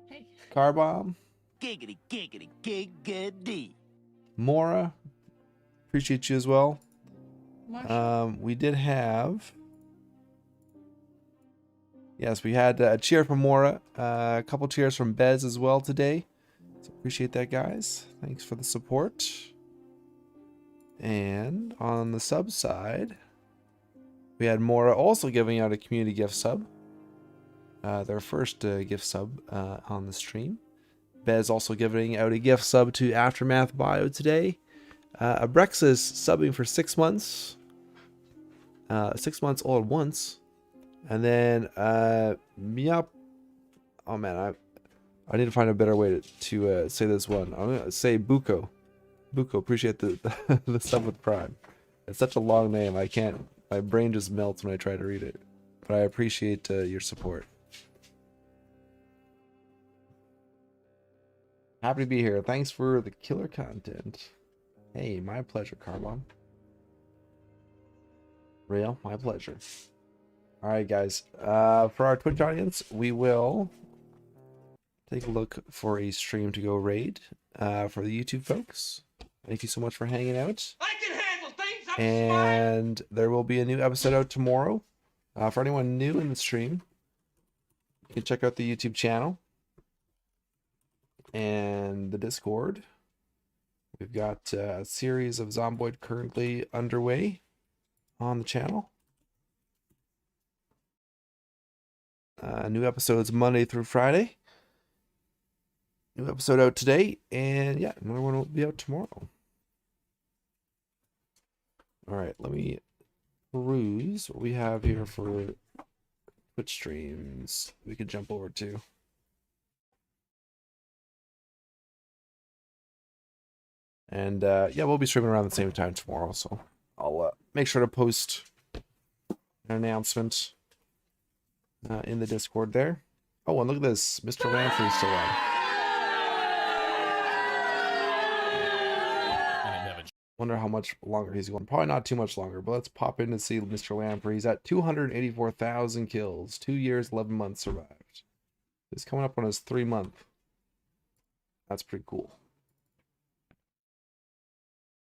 Hey. Car Bomb. Giggity, giggity, giggity. Mora. Appreciate you as well. Marshall. We did have... Yes, we had a cheer from Mora. A couple cheers from Bez as well today. So appreciate that, guys. Thanks for the support. And on the sub side, we had Mora also giving out a community gift sub. Their first gift sub on the stream. Bez also giving out a gift sub to Aftermath Bio today. Abrexis subbing for 6 months. 6 months all at once. And then Miap. Oh man, I need to find a better way to say this one. I'm gonna say Buko. Buko, appreciate the the sub with Prime. It's such a long name. I can't. My brain just melts when I try to read it. But I appreciate your support. Happy to be here. Thanks for the killer content. Hey, my pleasure, Carbon. Real, my pleasure. All right, guys. For our Twitch audience, we will take a look for a stream to go raid. For the YouTube folks, thank you so much for hanging out. I can handle things. I'm smart. And there will be a new episode out tomorrow. For anyone new in the stream, you can check out the YouTube channel and the Discord. We've got a series of Zomboid currently underway on the channel. New episodes Monday through Friday. New episode out today, and yeah, another one will be out tomorrow. All right, let me peruse what we have here for Twitch streams. We could jump over to. And yeah, we'll be streaming around the same time tomorrow, so I'll make sure to post an announcement in the Discord there. Oh, and look at this. Mr. Lamprey's still on. Wonder how much longer he's going. Probably not too much longer, but let's pop in and see Mr. Lamprey. He's at 284,000 kills. 2 years, 11 months survived. He's coming up on his 3-month. That's pretty cool.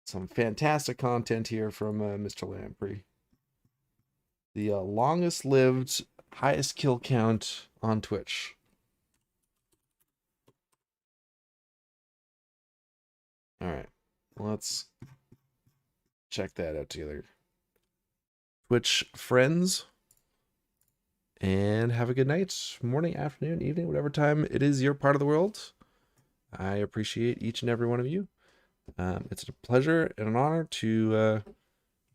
Some fantastic content here from Mr. Lamprey. The longest lived, highest kill count on Twitch. Alright, let's check that out together. Twitch friends. And have a good night, morning, afternoon, evening, whatever time it is your part of the world. I appreciate each and every one of you. It's a pleasure and an honor to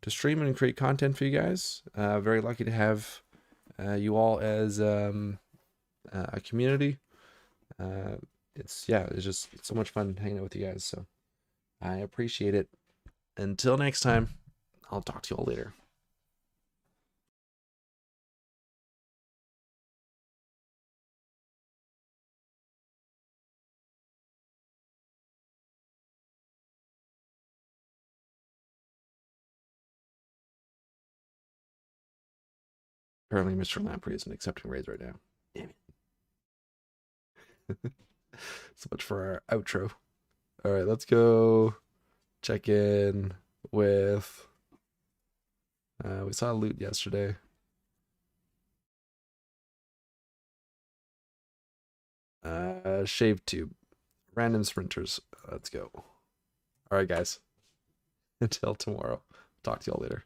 stream and create content for you guys. Very lucky to have you all as a community. It's just so much fun hanging out with you guys. So I appreciate it. Until next time, I'll talk to you all later. Apparently, Mr. Lamprey isn't accepting raids right now. Damn it. So much for our outro. All right, let's go check in with. We saw loot yesterday. Shave tube. Random sprinters. Let's go. All right, guys. Until tomorrow. Talk to y'all later.